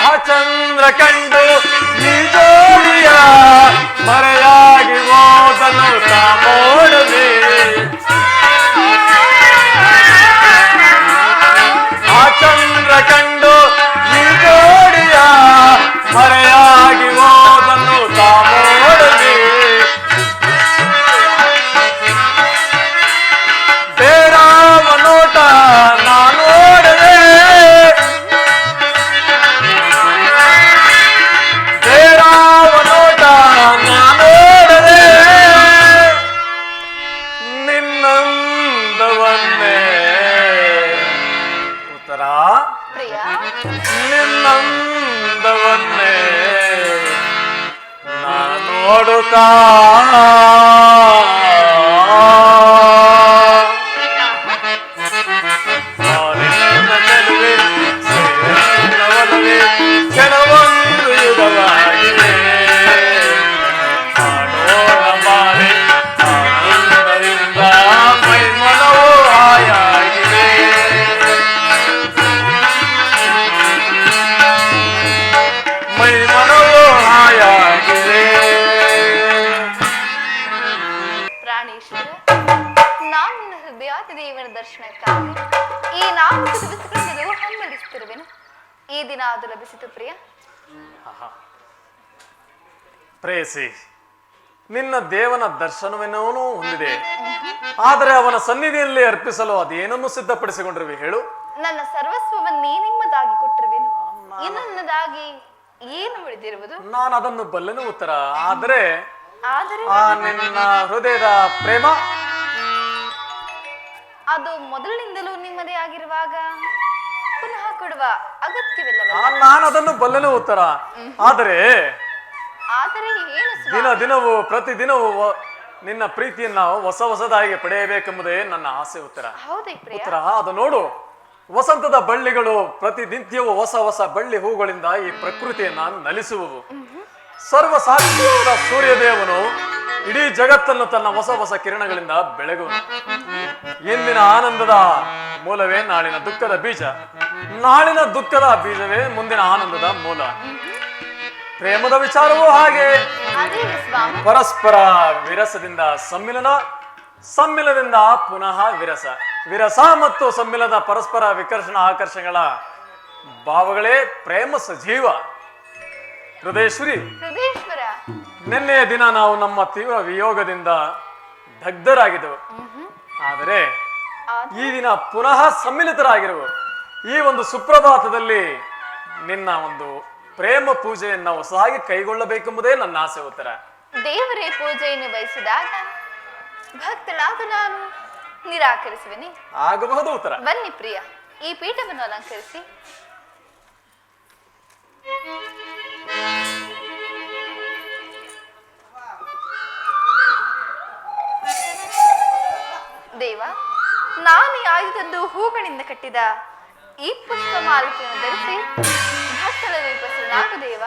Speaker 4: ಆ ಚಂದ್ರ ಕಂಡು ಈ ಜೋಡಿಯ ಮರೆಯಾಗಿ ಹೋದನು ತಾಮೋಡದೆ. ಆ ಚಂದ್ರ ಕಂಡು ಈ ಜೋಡಿಯ ಮರೆಯಾಗಿ ಹೋದನು ತಾಮೋಡದೆ. ಬೇರಾವ ನೋಟ ನಾನು ನೋಡದೆ, ಬೇರಾವ ನೋಟ ನಾನು ನೋಡದೆ. ನಿನ್ನಂದವನ್ನೇ ಉತ್ತರ,
Speaker 5: ಪ್ರಿಯ,
Speaker 4: ನಿನ್ನಂದವನ್ನೇ ನಾನು ನೋಡುತ್ತಾ ಬಾರೆನ್ನ ಚೆಲುವೆ ಸೇರೆನ್ನ ಒಲವೇ ಕ್ಷಣವೊಂದು ಯುಗವಾಗಿದೆ. ಮಾಡೋಣ ಬಾರೆ ಆನಂದದಿಂದ ಮೈ ಮನವು ಹಾಯಾಗಿದೆ. ಮೈ ಮನವು ಹಾಯಾಗಿದೆ.
Speaker 5: ಪ್ರಾಣೇಶ್ವರ, ನಾನು ನನ್ನ ಹೃದಯಾತಿ ದೇವನ ದರ್ಶನಕ್ಕಾಗಿ ಈ 4 ದಿವಸಗಳಿಂದಲೂ ಹಮ್ಮಲಿಸುತ್ತಿರುವೆನು. ಈ ದಿನ ಅದು ಲಭಿಸಿತು ಪ್ರಿಯ.
Speaker 4: ಪ್ರೇಯಸಿ, ನಿನ್ನ ದೇವನ ದರ್ಶನವೇನೂ ಹೊಂದಿದೆ, ಆದರೆ ಅವನ ಸನ್ನಿಧಿಯಲ್ಲಿ ಅರ್ಪಿಸಲು ಅದೇನನ್ನು ಸಿದ್ಧಪಡಿಸಿಕೊಂಡಿರುವೆ ಹೇಳು.
Speaker 5: ನನ್ನ ಸರ್ವಸ್ವವನ್ನೇ ನಿಮ್ಮದಾಗಿ ಕೊಟ್ಟಿರುವೆನು. ಇನ್ನು ನನ್ನದಾಗಿ ಏನು ಉಳಿದಿರುವುದು?
Speaker 4: ನಾನು ಅದನ್ನು ಬಲ್ಲೆನು ಉತ್ತರ, ಆದರೆ
Speaker 5: ಆದರೆ
Speaker 4: ಆ ನಿನ್ನ ಹೃದಯದ ಪ್ರೇಮ
Speaker 5: ಅದು ಮೊದಲಿನಿಂದಲೂ ನಿಮ್ಮದೇ ಆಗಿರುವಾಗ ಪುನಃ ಕೊಡುವ ಅಗತ್ಯವಿಲ್ಲವಲ್ಲ?
Speaker 4: ನಾನು ಅದನ್ನು ಬಲ್ಲೆನು ಉತ್ತರ, ಆದರೆ
Speaker 5: ಆದರೆ ಏನು ಸ್ವಾಮಿ?
Speaker 4: ದಿನ ದಿನವೂ ಪ್ರತಿದಿನವೂ ನಿನ್ನ ಪ್ರೀತಿಯನ್ನ ಹೊಸದಾಗಿ ಪಡೆಯಬೇಕೆಂಬುದೇ ನನ್ನ ಆಸೆ ಉತ್ತರ.
Speaker 5: ಹೌದೇ ಪ್ರಿಯ?
Speaker 4: ಉತ್ತರ ಅದು ನೋಡು, ವಸಂತದ ಬಳ್ಳಿಗಳು ಪ್ರತಿನಿತ್ಯವೂ ಹೊಸ ಹೊಸ ಬಳ್ಳಿ ಹೂಗಳಿಂದ ಈ ಪ್ರಕೃತಿಯನ್ನ ನಲಿಸುವವು. ಸರ್ವ ಸಾಕ್ಷಿಯಾದ ಸೂರ್ಯದೇವನು ಇಡೀ ಜಗತ್ತನ್ನು ತನ್ನ ಹೊಸ ಹೊಸ ಕಿರಣಗಳಿಂದ ಬೆಳಗುವನು. ಇಂದಿನ ಆನಂದದ ಮೂಲವೇ ನಾಳಿನ ದುಃಖದ ಬೀಜ, ನಾಳಿನ ದುಃಖದ ಬೀಜವೇ ಮುಂದಿನ ಆನಂದದ ಮೂಲ. ಪ್ರೇಮದ ವಿಚಾರವೂ ಹಾಗೆ.
Speaker 6: ಅದೇನು ಸ್ವಾಮಿ?
Speaker 4: ಪರಸ್ಪರ ವಿರಸದಿಂದ ಸಮ್ಮಿಲನ, ಸಮ್ಮಿಲನದಿಂದ ಪುನಃ ವಿರಸ, ವಿರಸ ಮತ್ತು ಸಮ್ಮಿಲನದ ಪರಸ್ಪರ ವಿಕರ್ಷಣ ಆಕರ್ಷಣೆಗಳ ಭಾವಗಳೇ ಪ್ರೇಮ ಸಜೀವ. ಹೃದಯೇಶ್ವರಿ,
Speaker 6: ಹೃದಯೇಶ್ವರ,
Speaker 4: ನಿನ್ನೆಯ ದಿನ ನಾವು ನಮ್ಮ ತೀವ್ರ ವಿಯೋಗದಿಂದ ದಗ್ಧರಾಗಿದ್ದೆವು. ಆದರೆ ಈ ದಿನ ಪುನಃ ಸಮ್ಮಿಲಿತರಾಗಿರುವ ಈ ಒಂದು ಸುಪ್ರಭಾತದಲ್ಲಿ ನಿನ್ನ ಒಂದು ಪ್ರೇಮ ಪೂಜೆಯನ್ನು ಹೊಸದಾಗಿ ಕೈಗೊಳ್ಳಬೇಕೆಂಬುದೇ ನನ್ನ ಆಸೆ. ಉತ್ತರ.
Speaker 6: ದೇವರೇ ಪೂಜೆಯನ್ನು ಬಯಸಿದಾಗ ಭಕ್ತಳಾದ ನಾನು ನಿರಾಕರಿಸುವೆನೆ?
Speaker 4: ಆಗಬಹುದು. ಉತ್ತರ.
Speaker 6: ಬನ್ನಿ ಪ್ರಿಯ, ಈ ಪೀಠವನ್ನು ಅಲಂಕರಿಸಿ. ದೇವ, ನಾನು ಆಯುಧದ್ದು ಹೂಗಳಿಂದ ಕಟ್ಟಿದ ಈ ಪುಷ್ಪ ಮಾಲಿಕೆಯನ್ನು ಧರಿಸಿ ಭಕ್ತಳ ರೂಪಿಸನಾಗು ದೇವ.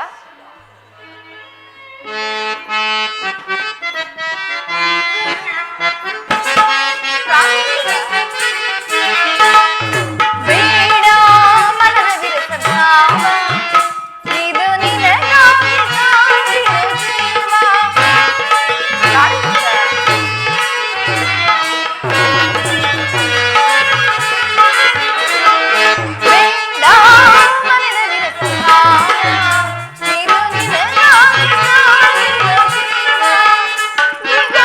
Speaker 6: ಬೇಡ ಮನದ ವಿರಸನಾಮ, ಇದು ನಿನಗಾಗಿ ಕಾದಿರೋ ಜೀವ. ಬೇಡ ಮನದ ವಿರಸನಾಮ, ಇದು ನಿನಗಾಗಿ ಕಾದಿರೋ ಜೀವ. ಈಗ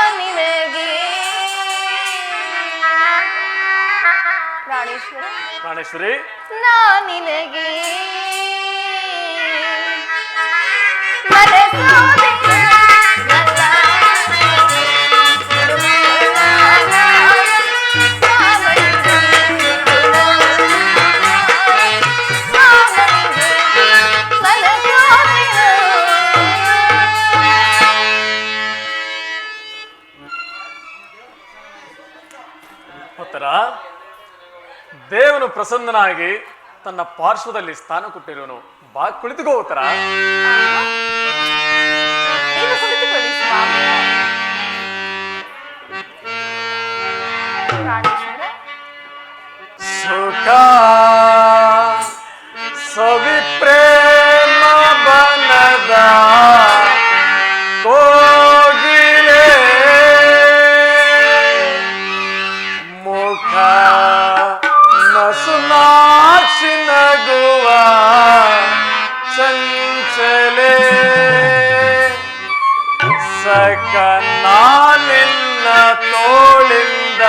Speaker 6: ಮಗಳಿಗೆ ಪ್ರಾಣೇಶ್ವರ,
Speaker 4: ಪ್ರಾಣೇಶ್ವರಿ,
Speaker 6: ನಿನಗೆ ಮನಸೋದೆ
Speaker 4: ಉತ್ತರ. ದೇವನು ಪ್ರಸನ್ನನಾಗಿ ತನ್ನ ಪಾರ್ಶ್ವದಲ್ಲಿ ಸ್ಥಾನ ಕೊಟ್ಟಿರುವನು. ಬಾ, ಕುಳಿತುಕೋ. ಉತ್ತರ.
Speaker 6: ನೀನು ಕುಳಿತುಕೊಳ್ಳಿ ಸ್ವಾಮಿ. ಪ್ರಾಣೇಶ್ವರ,
Speaker 4: ಸುಖ ಸವಿ ಪ್ರೇಮ ಬನದ ಕೋಗಿಲೆ ಮುಖ ನಸುನಾಕ್ಷಿ ನಗುವ ಚಂಚಲೆ ಸಕ ನಾನಿನ್ನ ತೋಳಿಂದ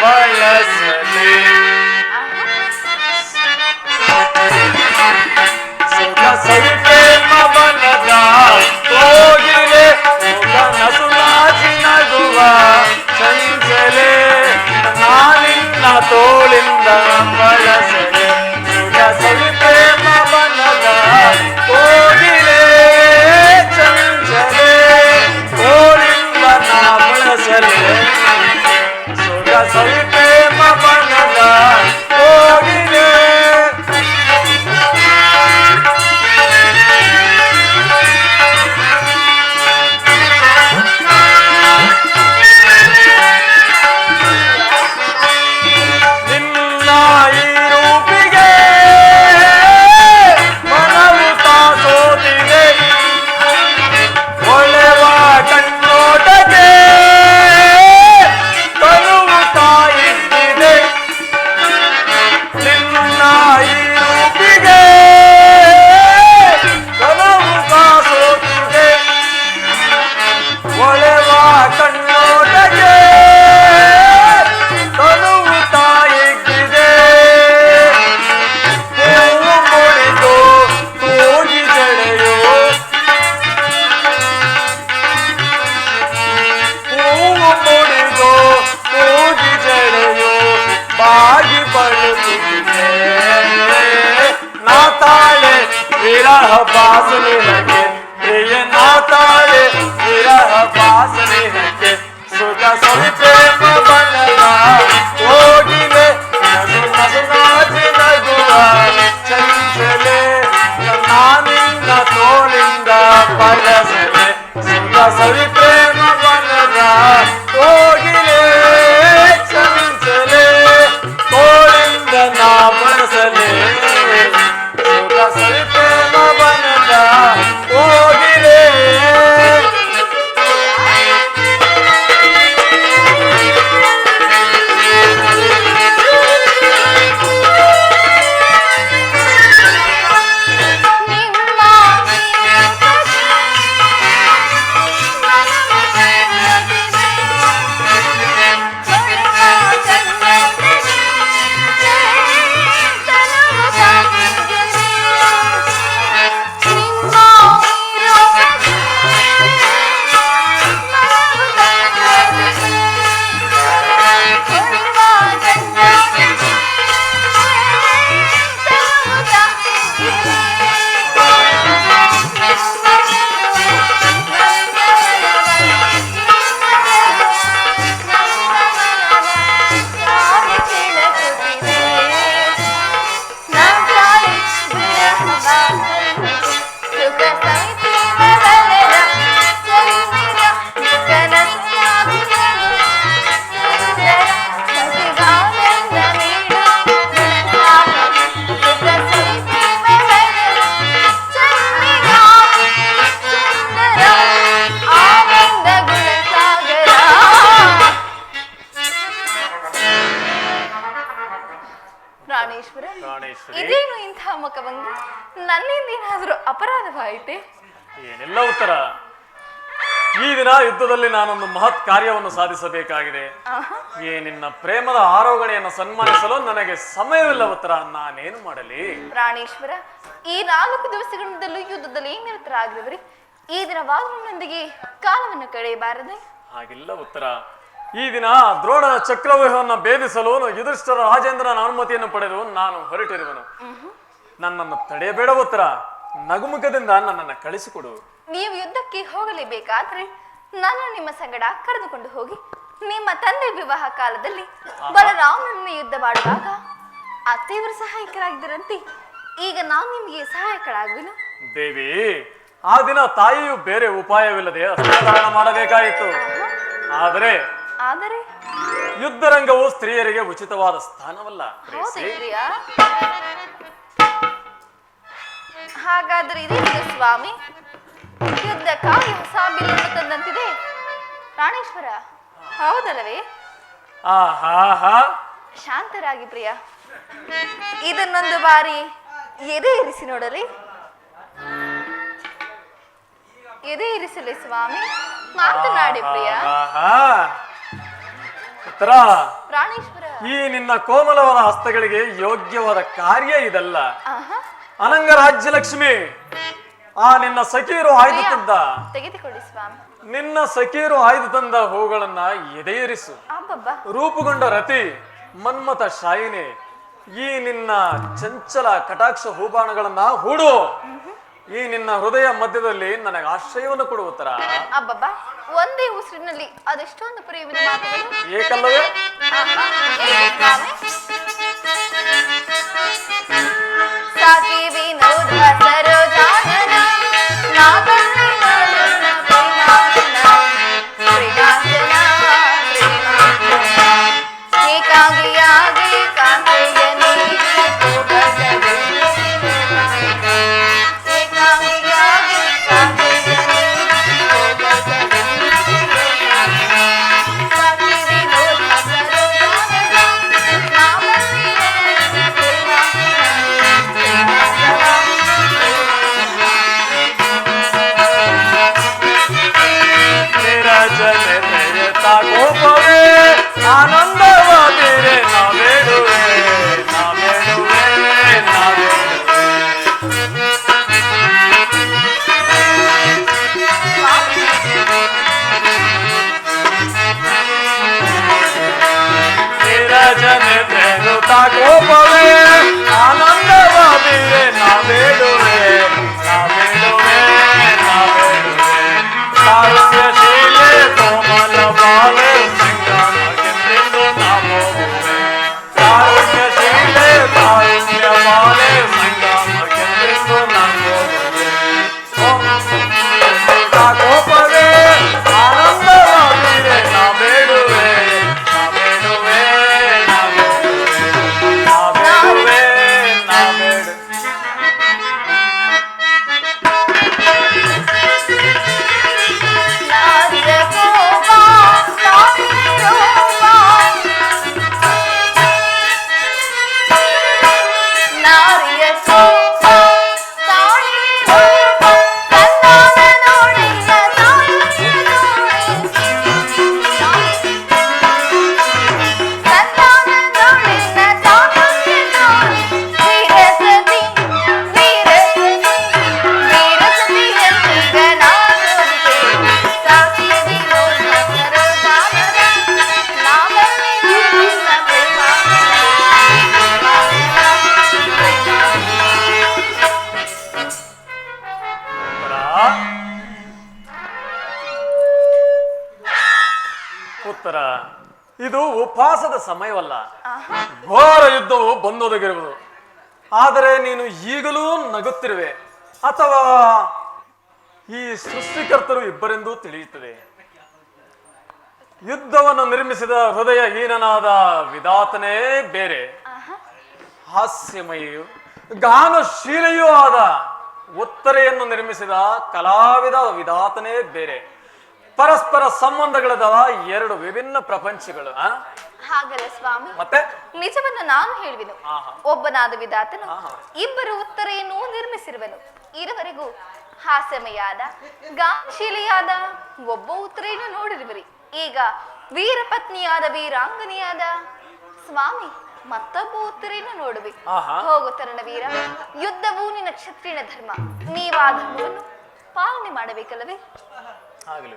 Speaker 4: ಬಳಸಲಿ ಸುಖ ಸವಿಪ್ರೇಮ ಬನದ ಕೋಗಿಲೆ ಮುಖ ನಸುನಾಚಿ ನಗುವ ಚಂಚಲೆ ನಾನಿನ್ನ ತೋಳಿಂದ ಬಳಸಲೆ ಸುಖ ಸವಿಪ್ರೇಮ ಬನದ ಕೋಗಿಲೆ ಚಂಚಲೆ ತೋಳಿಂದ ನಾ ಬಳಸಲೆ ಸುಖ ಸವಿಪ್ರೇಮ ಬನದ ಬಾಸನಿಹಕ್ಕೆ ಪ್ರಿಯನಾಥಾಳೆ ವಿರಹ ಬಾಸನಿಹಕ್ಕೆ ಸುಖ ಸವಿ ಪ್ರೇಮ ಬಣ್ಣದ ಹೋಗಿಲೆ ನಸು ನಸು ನಾಚಿ ನಗುವ ಚಂಚಲೆ ನಾನಿನ್ನ ತೋಳಿಂದ ಬಳಸಲೆ ಸುಖ ಸವಿ ಪ್ರೇಮ ಬಣ್ಣದ ಹೋಗಿಲೆ ಚಂಚಲೆ ತೋಳಿಂದ ನಾ ಬಳಸಲೆ ಸುಖ ಸವಿ ಪ್ರೇಮ ಬಣ್ಣದ ಹೋಗಿಲೆ.
Speaker 6: ಪ್ರಾಣೇಶ್ವರ,
Speaker 4: ಪ್ರಾಣೇಶ್ವರಿ.
Speaker 6: ಇದೇನು ಇಂಥ ಮುಖಭಂಗಿ? ನನ್ನಿಂದ ಏನಾದರೂ ಅಪರಾಧವಾಯಿತೆ?
Speaker 4: ಏನೆಲ್ಲ ಉತ್ತರ. ಈ ದಿನ ಯುದ್ಧದಲ್ಲಿ ನಾನೊಂದು ಮಹತ್ ಕಾರ್ಯವನ್ನು ಸಾಧಿಸಬೇಕಾಗಿದೆ. ಈ ನಿನ್ನ ಪ್ರೇಮದ ಆರೋಗಣೆಯನ್ನು ಸನ್ಮಾನಿಸಲು ನನಗೆ ಸಮಯವಿಲ್ಲ ಉತ್ತರ. ನಾನೇನು ಮಾಡಲಿ?
Speaker 6: ಪ್ರಾಣೇಶ್ವರ, ಈ 4 ದಿವಸಗಳಿಂದಲೂ ಯುದ್ಧದಲ್ಲಿ ನಿರತರಾಗಿರುವರಿ. ಈ ದಿನವಾದರೂ ನೊಂದಿಗೆ ಕಾಲವನ್ನು ಕಳೆಯಬಾರದೆ?
Speaker 4: ಹಾಗಿಲ್ಲ ಉತ್ತರ. ಈ ದಿನ ದ್ರೋಣನ ಚಕ್ರವ್ಯೂಹವನ್ನು ಭೇದಿಸಲು ಯುಧಿಷ್ಠಿರ ರಾಜೇಂದ್ರನ ಅನುಮತಿಯನ್ನು ಪಡೆದು ನಾನು ಹೊರಟಿರುವನು. ನನ್ನನ್ನು ತಡೆಯಬೇಡ ಉತ್ತರ. ನಗುಮುಖದಿಂದ ನನ್ನನ್ನು ಕಳಿಸಿಕೊಡು.
Speaker 6: ನೀವು ಯುದ್ಧಕ್ಕೆ ಹೋಗಲೇಬೇಕಾದ್ರೆ ನಾನು ನಿಮ್ಮ ಸಂಗಡ ಕರೆದುಕೊಂಡು ಹೋಗಿ ನಿಮ್ಮ ತಂದೆ ವಿವಾಹ ಕಾಲದಲ್ಲಿ ಬಲರಾಮನನ್ನು ಯುದ್ಧ ಮಾಡುವಾಗ ಅತ್ತೆಯವರು ಸಹಾಯಕರಾಗಿದ್ದರಂತೆ. ಈಗ ನಾನು ನಿಮಗೆ ಸಹಾಯಕರಾಗುವೆನು.
Speaker 4: ದೇವಿ, ಆ ದಿನ ತಾಯಿಯು ಬೇರೆ ಉಪಾಯವಿಲ್ಲದೆ ಅಸ್ತ್ರಧಾರಣ ಮಾಡಬೇಕಾಯಿತು. ಆದರೆ
Speaker 6: ಆದರೆ
Speaker 4: ಯುದ್ಧರಂಗವು ಸ್ತ್ರೀಯರಿಗೆ ಉಚಿತವಾದ ಸ್ಥಾನವಲ್ಲ.
Speaker 6: ಹೌದೇ ಪ್ರಿಯ? ಹಾಗಾದ್ರೆ ಇದೇನು ಸ್ವಾಮಿ, ಯುದ್ಧಕ್ಕಾಗಿ ಹೊಸ ಬಿಲ್ಲನ್ನು ತಂದಂತಿದೆ ಪ್ರಾಣೇಶ್ವರ, ಹೌದಲ್ಲವೇ?
Speaker 4: ಆಹಾ,
Speaker 6: ಶಾಂತರಾಗಿ ಪ್ರಿಯ, ಇದನ್ನೊಂದು ಬಾರಿ ಎದೆ ಇರಿಸಿ ನೋಡಲಿ. ಎದೆ ಇರಿಸಲಿ ಸ್ವಾಮಿ, ಮಾತನಾಡಿ ಪ್ರಿಯ.
Speaker 4: ಉತ್ತರ.
Speaker 6: ಪ್ರಾಣೇಶ್ವರ,
Speaker 4: ಈ ನಿನ್ನ ಕೋಮಲವಾದ ಹಸ್ತಗಳಿಗೆ ಯೋಗ್ಯವಾದ ಕಾರ್ಯ ಇದಲ್ಲ.
Speaker 6: ಆಹಾ,
Speaker 4: ಅನಂಗ ರಾಜ್ಯ ಲಕ್ಷ್ಮಿ, ಆ ನಿನ್ನ ಸಖೀರು ಆಯ್ದು ತಂದ
Speaker 6: ತೆಗೆದುಕೊಳ್ಳಿ ಸ್ವಾಮಿ.
Speaker 4: ನಿನ್ನ ಸಖೀರು ಆಯ್ದು ತಂದ ಹೂಗಳನ್ನ ಎದೆಯೇರಿಸು.
Speaker 6: ಅಬ್ಬಬ್ಬ,
Speaker 4: ರೂಪುಗೊಂಡ ರತಿ ಮನ್ಮಥ ಶಾಯಿನಿ, ಈ ನಿನ್ನ ಚಂಚಲ ಕಟಾಕ್ಷ ಹೂಬಾಣಗಳನ್ನ ಹೂಡು. ಈ ನಿನ್ನ ಹೃದಯ ಮಧ್ಯದಲ್ಲಿ ನನಗೆ ಆಶ್ರಯವನ್ನು ಕೊಡು ಉತ್ತರ.
Speaker 6: ಅಬ್ಬಬ್ಬ, ಒಂದೇ ಉಸಿರಿನಲ್ಲಿ ಅದೆಷ್ಟೊಂದು ಪ್ರಿಯವಿನ ಮಾತುಗಳು.
Speaker 4: ಏಕಲ್ಲವೇ?
Speaker 6: ಆಹಾ, ಏಕೆ ಸ್ವಾಮಿ? ಸಾಕಿ ವಿನೋದ ಸರೋಜಾನನ, ನಾ ತಂದೆ ನನ್ನ ಪ್ರೇಮಾನನ, ಪ್ರೇಮಾಂಜನ ಪ್ರೇಮಾಂಜನ, ಏಕಾಂಗಿಯಾಗಿ ಕಾಂತೆಯ ನೀಡಿ ಹೋಗದೆ, ಏಕಾಂಗಿಯಾಗಿ ಕಾಂತೆಯ ನೀಡಿ ಹೋಗದೆ, ಸಾಕಿ ವಿನೋದ ಸರೋಜಾನನ, ನಾ ತಂದೆ ನನ್ನ ಪ್ರೇಮಾನನ,
Speaker 4: ಕೋಪವೇ ಆನಂದವ ಬೇರೆ ನಾವೇಡುವೆ ನಾವೇಡುವೆ ನಾವೇಡುವೆ. ನೀರಜನೆ ಪ್ರೇರುತ ಕೋಪವೇ ಆನಂದವ ಬೇರೆ ನಾವೇಡುವೆ ನಾವೇಡುವೆ. ಉತ್ತರ, ಇದು ಉಪವಾಸದ ಸಮಯವಲ್ಲ, ಘೋರ ಯುದ್ಧವು ಬಂದೊದಗಿರುವುದು. ಆದರೆ ನೀನು ಈಗಲೂ ನಗುತ್ತಿರುವೆ, ಅಥವಾ ಈ ಸೃಷ್ಟಿಕರ್ತರು ಇಬ್ಬರೆಂದೂ ತಿಳಿಯುತ್ತದೆ. ಯುದ್ಧವನ್ನು ನಿರ್ಮಿಸಿದ ಹೃದಯಹೀನನಾದ ವಿಧಾತನೇ ಬೇರೆ, ಹಾಸ್ಯಮಯಿಯು ಗಾನಶೀಲೆಯೂ ಆದ ಉತ್ತರೆಯನ್ನು ನಿರ್ಮಿಸಿದ ಕಲಾವಿದ ವಿಧಾತನೇ ಬೇರೆ. ಪರಸ್ಪರ ಸಂಬಂಧಗಳದ ಎರಡು ವಿಭಿನ್ನ ಪ್ರಪಂಚಗಳು.
Speaker 6: ಹಾಗಲ್ಲ ಸ್ವಾಮಿ,
Speaker 4: ಮತ್ತೆ
Speaker 6: ನಿಜವನ್ನು ನಾನು ಹೇಳುವೆನು. ಒಬ್ಬನಾದ ವಿಧಾತನು ಇಬ್ಬರು ಉತ್ತರೆಯನ್ನು ನಿರ್ಮಿಸಿರುವನು. ಇರುವರೆಗೂ ಹಾಸ್ಯಮಯಾದ ಗಾನಶೀಲೆಯಾದ ಒಬ್ಬ ಉತ್ತರೆಯನ್ನು ನೋಡಿರುವರಿ. ಈಗ ವೀರ ಪತ್ನಿಯಾದ ವೀರಾಂಗನಿಯಾದ ಸ್ವಾಮಿ ಮತ್ತೊಬ್ಬ ಉತ್ತರೆಯನ್ನು ನೋಡುವೆ. ಹೋಗು ತರುಣವೀರ, ಯುದ್ಧವು ನಿನ್ನ ಕ್ಷತ್ರಿಯನ ಧರ್ಮ. ನೀವಾ ಧರ್ಮವನ್ನು ಪಾಲನೆ ಮಾಡಬೇಕಲ್ಲವೇ?
Speaker 4: ಆಗಲಿ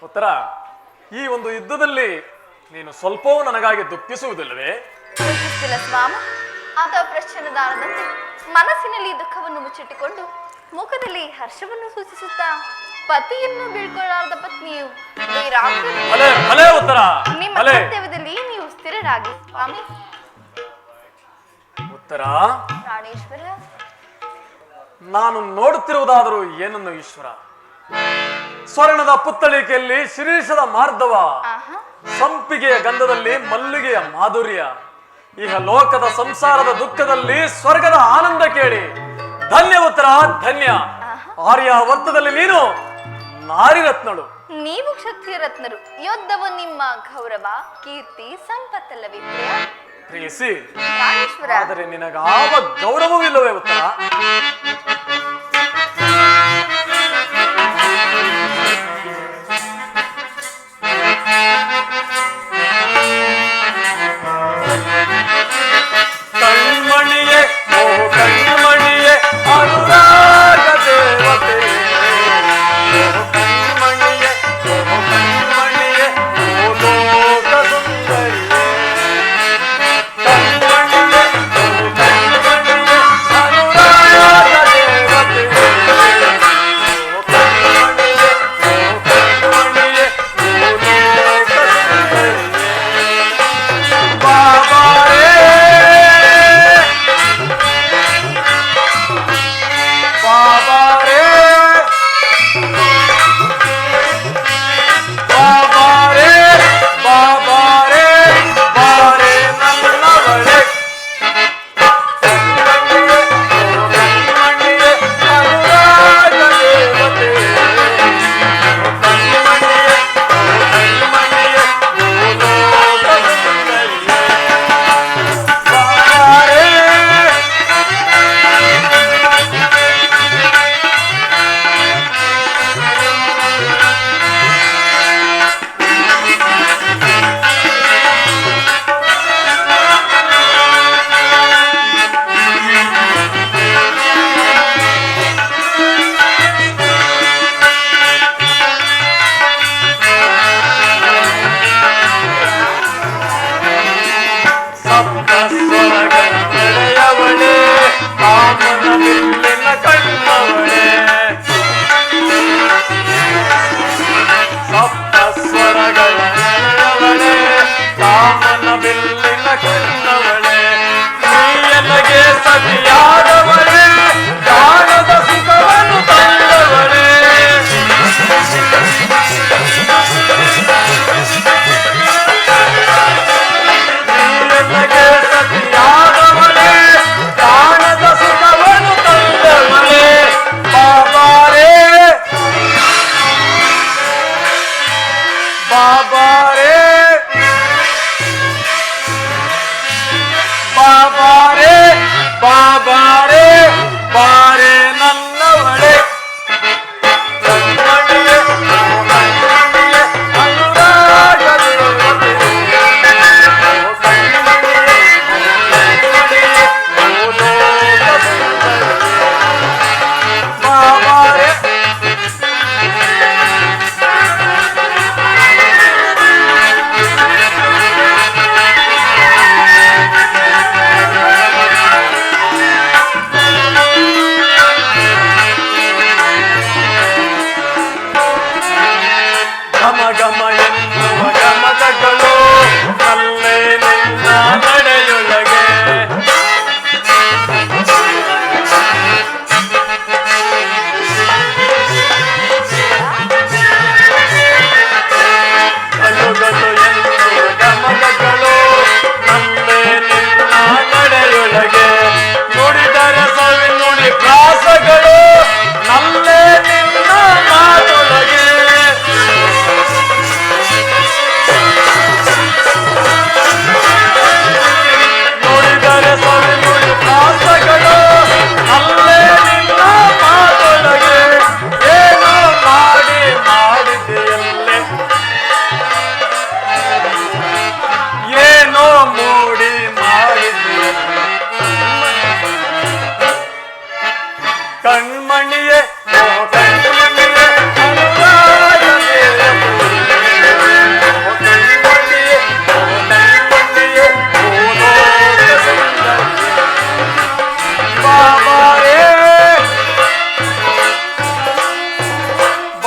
Speaker 4: ಉತ್ತರ, ಈ ಒಂದು ಯುದ್ಧದಲ್ಲಿ ನೀನು ಸ್ವಲ್ಪವೂ ನನಗಾಗಿ ದುಃಖಿಸುವುದಿಲ್ಲವೇ?
Speaker 6: ದುಃಖಿಸುತ್ತಿಲ್ಲ ಸ್ವಾಮಿ. ಅಥವಾ ಪ್ರಶ್ನದಾನದಂತೆ ಮನಸ್ಸಿನಲ್ಲಿ ದುಃಖವನ್ನು ಮುಚ್ಚಿಟ್ಟುಕೊಂಡು ಮುಖದಲ್ಲಿ ಹರ್ಷವನ್ನು ಸೂಚಿಸುತ್ತಾ ಪತಿಯನ್ನು ಬೀಳ್ಕೊಳ್ಳಾರದ ಪತ್ನಿಯು ನಿಮ್ಮ ಕರ್ತವ್ಯದಲ್ಲಿ ನೀವು ಸ್ಥಿರರಾಗಿ ಸ್ವಾಮಿ.
Speaker 4: ಉತ್ತರ,
Speaker 6: ಪ್ರಾಣೇಶ್ವರ,
Speaker 4: ನಾನು ನೋಡುತ್ತಿರುವುದಾದರೂ ಏನನ್ನು ಈಶ್ವರ? ಸ್ವರ್ಣದ ಪುತ್ತಳಿಕೆಯಲ್ಲಿ ಶಿರೀಷದ ಮಾರ್ಧವ, ಸಂಪಿಗೆಯ ಗಂಧದಲ್ಲಿ ಮಲ್ಲಿಗೆಯ ಮಾಧುರ್ಯ, ಈಗ ಲೋಕದ ಸಂಸಾರದ ದುಃಖದಲ್ಲಿ ಸ್ವರ್ಗದ ಆನಂದ ಕೇಳಿ ಧನ್ಯ ಉತ್ತರ ಧನ್ಯ. ಆರ್ಯಾವರ್ತದಲ್ಲಿ ನೀನು ನಾರಿರತ್ನಳು,
Speaker 6: ನೀವು ಕ್ಷತ್ರಿಯ ರತ್ನರು. ಯುದ್ಧವು ನಿಮ್ಮ ಗೌರವ, ಕೀರ್ತಿ, ಸಂಪತ್ತಲ್ಲವೇ
Speaker 4: ಪ್ರಿಯಸಿ?
Speaker 6: ಪ್ರಾಣೇಶ್ವರ,
Speaker 4: ಆದರೆ ನಿನಗಾವ ಗೌರವವಿಲ್ಲವೇ ಉತ್ತರ? ಕಣ್ಮಣಿಯೇ ಓ ಕಣ್ಮಣಿಯೇ ಅನುರಾಗ ದೇವತೆ, ಕಣ್ಮಣಿಯೇ ಓ ಕಣ್ಮಣಿಯೇ ಓ ಲೋಕ ಸುಂದರಿಯೇ, ಕಣ್ಮಣಿಯೇ ಓ ಕಣ್ಮಣಿಯೇ ಅನುರಾಗ ದೇವತೆ.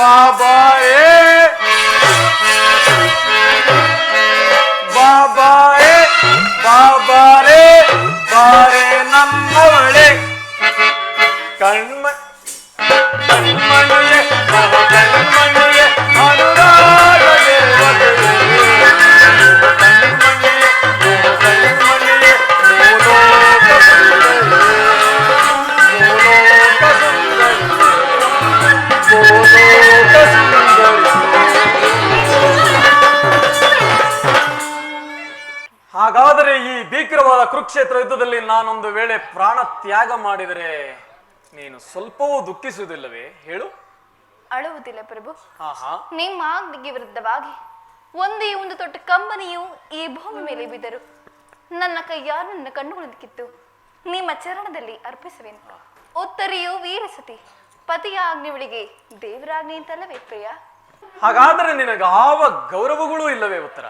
Speaker 4: ಬಾಬಾಯೇ ಬಾಬಾಯೇ ಬಾಬಾರೇ ಬಾರೆ ನಮ್ಮವಳೆ ಕಣ್ಮಣಿಯೇ ಕಣ್ಮಣಿಯೇ ಅನುರಾಗ ದೇವತೆಯೇ ಕಣ್ಮಣಿಯೇ ಕಣ್ಮಣಿಯೇ ಭೂಲೋಕ ಸುಂದರಿ ಭೂಲೋಕ ಸುಂದರಿ ಭೂಲೋಕ ಸುಂದರಿ. ಹಾಗಾದರೆ ಈ ಭೀಕರವಾದ ಕುರುಕ್ಷೇತ್ರ ಯುದ್ಧದಲ್ಲಿ ನಾನೊಂದು ವೇಳೆ ಪ್ರಾಣ ತ್ಯಾಗ ಮಾಡಿದರೆ ನೀನು ಸ್ವಲ್ಪವೂ ದುಃಖಿಸುವುದಿಲ್ಲವೇ ಹೇಳು?
Speaker 6: ಅಳುವುದಿಲ್ಲ ಪ್ರಭು.
Speaker 4: ಆಹಾ,
Speaker 6: ನಿಮ್ಮ ಆಜ್ಞೆಗೆ ವಿರುದ್ಧವಾಗಿ ಒಂದೇ ಒಂದು ದೊಡ್ಡ ಕಂಬನಿಯು ಈ ಭೂಮಿ ಮೇಲೆ ಬಿದ್ದರು ನನ್ನ ಕೈಯಾರು ನನ್ನ ಕಣ್ಣುಗಳನ್ನು ಕಿತ್ತು ನಿಮ್ಮ ಚರಣದಲ್ಲಿ ಅರ್ಪಿಸುವೆನು. ಉತ್ತರಿಯು ವೀರಸತಿ, ಪತಿಯ ಆಜ್ಞೆಗಳಿಗೆ ದೇವರಾಜ್ಞೆ ಅಂತಲ್ಲವೇ ಪ್ರಿಯ?
Speaker 4: ಹಾಗಾದರೆ ನಿನಗೆ ಯಾವ ಗೌರವಗಳೂ ಇಲ್ಲವೇ ಉತ್ತರ?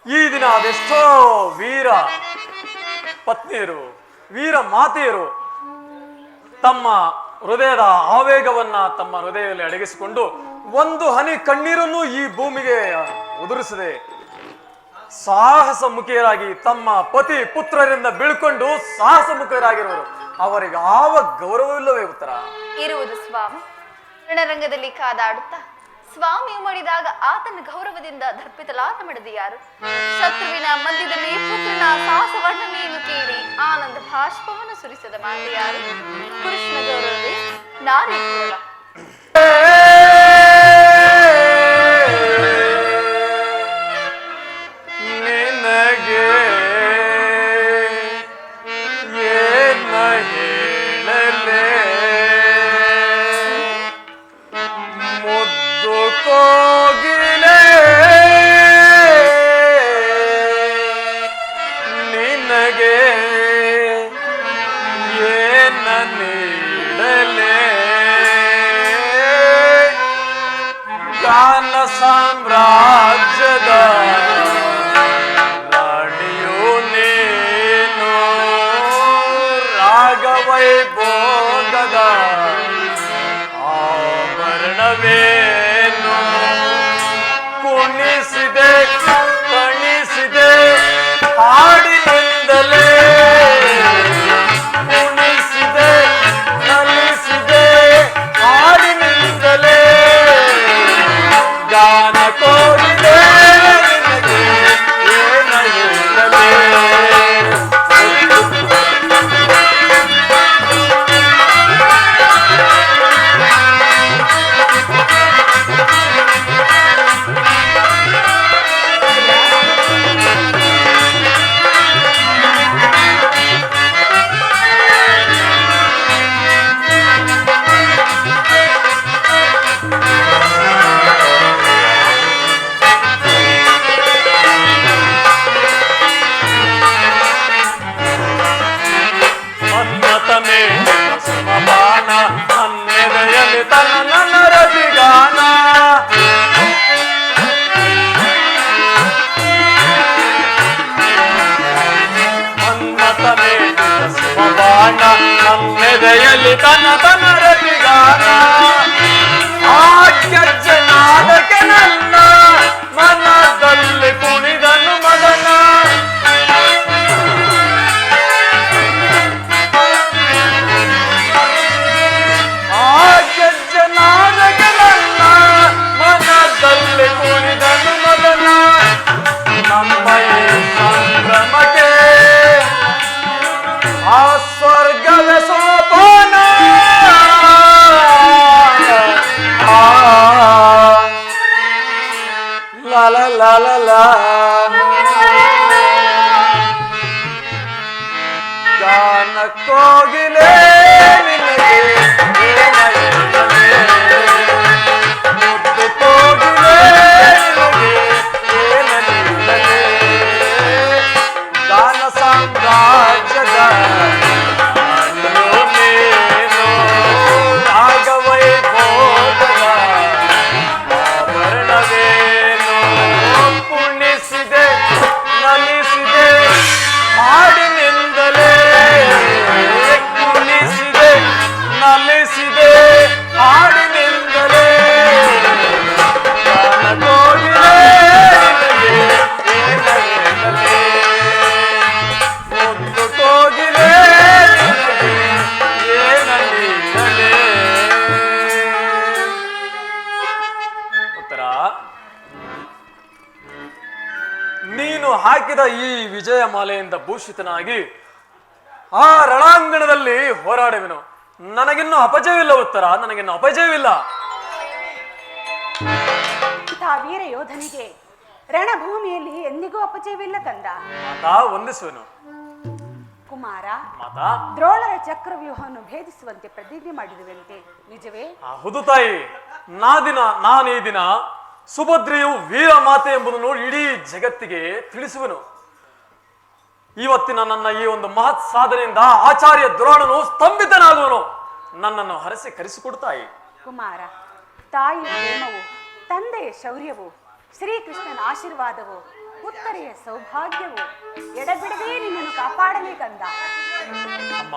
Speaker 4: ಈ ದಿನ ಅದೆಷ್ಟೋ ವೀರ ಪತ್ನಿಯರು ವೀರ ಮಾತೆಯರು ತಮ್ಮ ಹೃದಯದ ಆವೇಗವನ್ನ ತಮ್ಮ ಹೃದಯದಲ್ಲಿ ಅಡಗಿಸಿಕೊಂಡು ಒಂದು ಹನಿ ಕಣ್ಣೀರನ್ನು ಈ ಭೂಮಿಗೆ ಉದುರಿಸದೆ ಸಾಹಸ ಮುಖಿಯರಾಗಿ ತಮ್ಮ ಪತಿ ಪುತ್ರರಿಂದ ಬೀಳ್ಕೊಂಡು ಸಾಹಸ ಮುಖಿಯರಾಗಿರುವರು. ಅವರಿಗೆ ಯಾವ ಗೌರವವಿಲ್ಲವೇ ಉತ್ತರ?
Speaker 6: ಇರುವುದು ಸ್ವಾಮಿ. ರಣರಂಗದಲ್ಲಿ ಕಾದಾಡುತ್ತಾ ಸ್ವಾಮಿಯು ಮಾಡಿದಾಗ ಆತನ ಗೌರವದಿಂದ ದರ್ಪಿತಲಾದ ಮಾಡಿದ ಯಾರು? ಶತ್ರುವಿನ ಮಧ್ಯದಲ್ಲಿ ಪುತ್ರನ ಸಾಹಸ ವರ್ಣನೆಯನ್ನು ಕೇಳಿ ಆನಂದ ಭಾಷ್ಪವನ್ನು ಸುರಿಸದ ಮಾತೆ ಯಾರು? ಪುರುಷನ ಗೌರವವೇ ನಾರಿ ಗೌರವ.
Speaker 4: ನಿನಗೆ ಏನ ಹೇಳಲೇ ಮುದ್ದು ಕೋಗಿಲೆ ನಿನಗೆ ಏನ ನೀಡಲೇ ಗಾನ ಸಾಮ್ರಾಜ್ಯದ ರಾಣಿಯು ನೀನು ರಾಗವೈಭೋಗದ ಆಭರಣವೇನು ಕುಣಿಸಿದೆ ಕಣಿಸಿದೆ ಹಾಡಿನಿಂದಲೇ ಕುಣಿಸಿದೆ ನಲಿಸಿದೆ ಹಾಡಿನಿಂದಲೇ ಗಾನ ಕೋರಿದೆ ನಿನಗೆ ಏನ ಹೇಳಲೇ ಮನ್ಮಥನೇ ಸಮಬಾಣ ನನ್ನೆದೆಯಲ್ಲಿ ತನ್ನ ನನ್ನ ರತಿಗಾನ ಮನ್ಮಥನೇ ಸಮಬಾಣ ನನ್ನೆದೆಯಲ್ಲಿ ತನ್ನ ತನ್ನ ರತಿಗಾನ ಆಜ್ಞನಾದಕ್ಕೆ ನನ್ನ ಮನದಲ್ಲಿ ಕುಣಿದನು ಮದನ ಆಜ್ಞನಾದಕ್ಕೆ ನನ್ನ ಮನದಲ್ಲಿ ಕುಣಿದನು ಮದನ ನಮ್ಮ ಈ ಸಂಭ್ರಮಕ್ಕೆ ಆ ಸ್ವರ್ಗದ ಸೋಪಾನ ಲಾ ಲಾ ಲಾ ಲಾ ಲಾ ಗಾನ ಕೋಗಿಲೆ ನಿನಗೆ ಏನ ಹೇಳಲೇ ಮುದ್ದು ಕೋಗಿಲೆ ನಿನಗೆ ಏನ ನೀಡಲೇ ಗಾನ ಸಾಮ್ರಾಜ್ಯದ ರಾಣಿಯು ನೀನು ರಾಗವೈಭೋಗದ ಆಭರಣವೇನು ಕುಣಿಸಿದೆ ನಲಿಸಿದೆ ಹಾಡಿನಿಂದಲೇ ಕುಣಿಸಿದೆ ನಲಿಸಿದೆ ಹಾಕಿದ ಈ ವಿಜಯ ಮಾಲೆಯಿಂದ ಭೂಷಿತನಾಗಿ ಆ ರಣಾಂಗಣದಲ್ಲಿ ಹೋರಾಡುವೆನು. ನನಗಿನ್ನೂ ಅಪಜಯವಿಲ್ಲ ಉತ್ತರ, ನನಗಿನ್ನೂ ಅಪಜಯವಿಲ್ಲ.
Speaker 7: ವೀರ ಯೋಧನಿಗೆ ರಣಭೂಮಿಯಲ್ಲಿ ಎಂದಿಗೂ ಅಪಜಯವಿಲ್ಲ ಕಂದ.
Speaker 4: ಮಾತಾ ವಂದಿಸುವೆನು.
Speaker 7: ಕುಮಾರ,
Speaker 4: ಮಾತಾ,
Speaker 7: ದ್ರೋಣರ ಚಕ್ರವ್ಯೂಹವನ್ನು ಭೇದಿಸುವಂತೆ ಪ್ರತಿಜ್ಞೆ ಮಾಡಿರುವಂತೆ ನಿಜವೇ?
Speaker 4: ಹೌದು ತಾಯಿ. ನಾನು ಈ ದಿನ ಸುಭದ್ರೆಯು ವೀರ ಮಾತೆ ಎಂಬುದನ್ನು ಇಡೀ ಜಗತ್ತಿಗೆ ತಿಳಿಸುವೆನು. ಇವತ್ತಿನ ನನ್ನ ಈ ಒಂದು ಮಹತ್ ಸಾಧನೆಯಿಂದ ಆಚಾರ್ಯ ದ್ರೋಣನು ಸ್ತಂಭಿತನಾಗುವನು. ನನ್ನನ್ನು ಹರಸಿ ಕರೆಸಿಕೊಡುತ್ತಾಯಿ.
Speaker 7: ಕುಮಾರ, ತಾಯಿಯ ಪ್ರೇಮವು, ತಂದೆಯ ಶೌರ್ಯವು, ಶ್ರೀಕೃಷ್ಣನ ಆಶೀರ್ವಾದವು, ಉತ್ತರೆಯ ಸೌಭಾಗ್ಯವು ಎಡಬಿಡದೆ ನಿನ್ನನ್ನು ಕಾಪಾಡಲಿ ಕಂದ.
Speaker 4: ಅಮ್ಮ,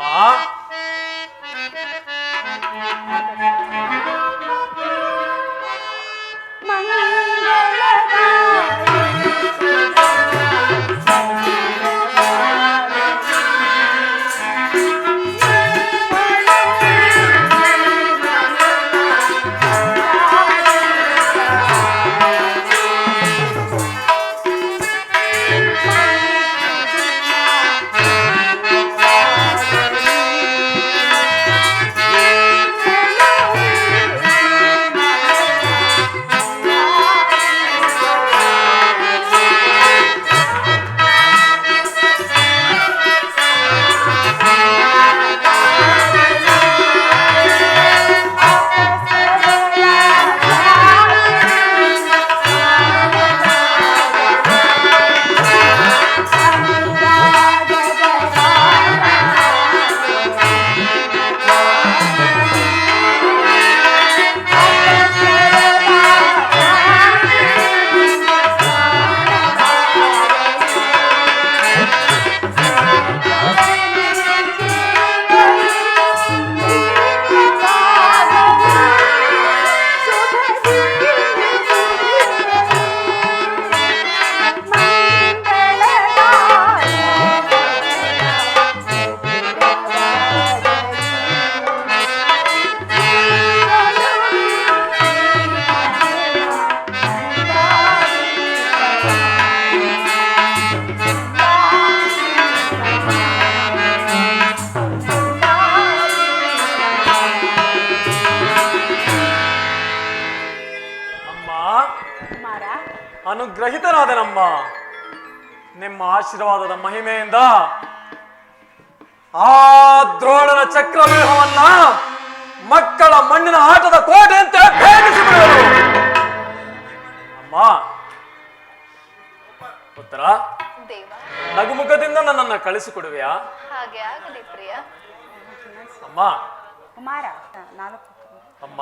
Speaker 4: ಅನುಗ್ರಹಿತನಾದನಮ್ಮ. ನಿಮ್ಮ ಆಶೀರ್ವಾದದ ಮಹಿಮೆಯಿಂದ ಆ ದ್ರೋಣನ ಚಕ್ರವ್ಯೂಹವನ್ನ ಮಕ್ಕಳ ಮಣ್ಣಿನ ಆಟದ ಕೋಟೆಯಂತೆ ಭೇದಿಸಿಬಿಡುವರು. ಅಮ್ಮ, ಪುತ್ರ,
Speaker 6: ದೇವ,
Speaker 4: ನಗುಮುಖದಿಂದ ನನ್ನನ್ನು ಕಳಿಸಿಕೊಡುವೆಯಾ?
Speaker 6: ಹಾಗೆ ಆಗಲಿ ಪ್ರಿಯ.
Speaker 4: ಅಮ್ಮ,
Speaker 7: ಕುಮಾರ, 4.
Speaker 4: ಅಮ್ಮ,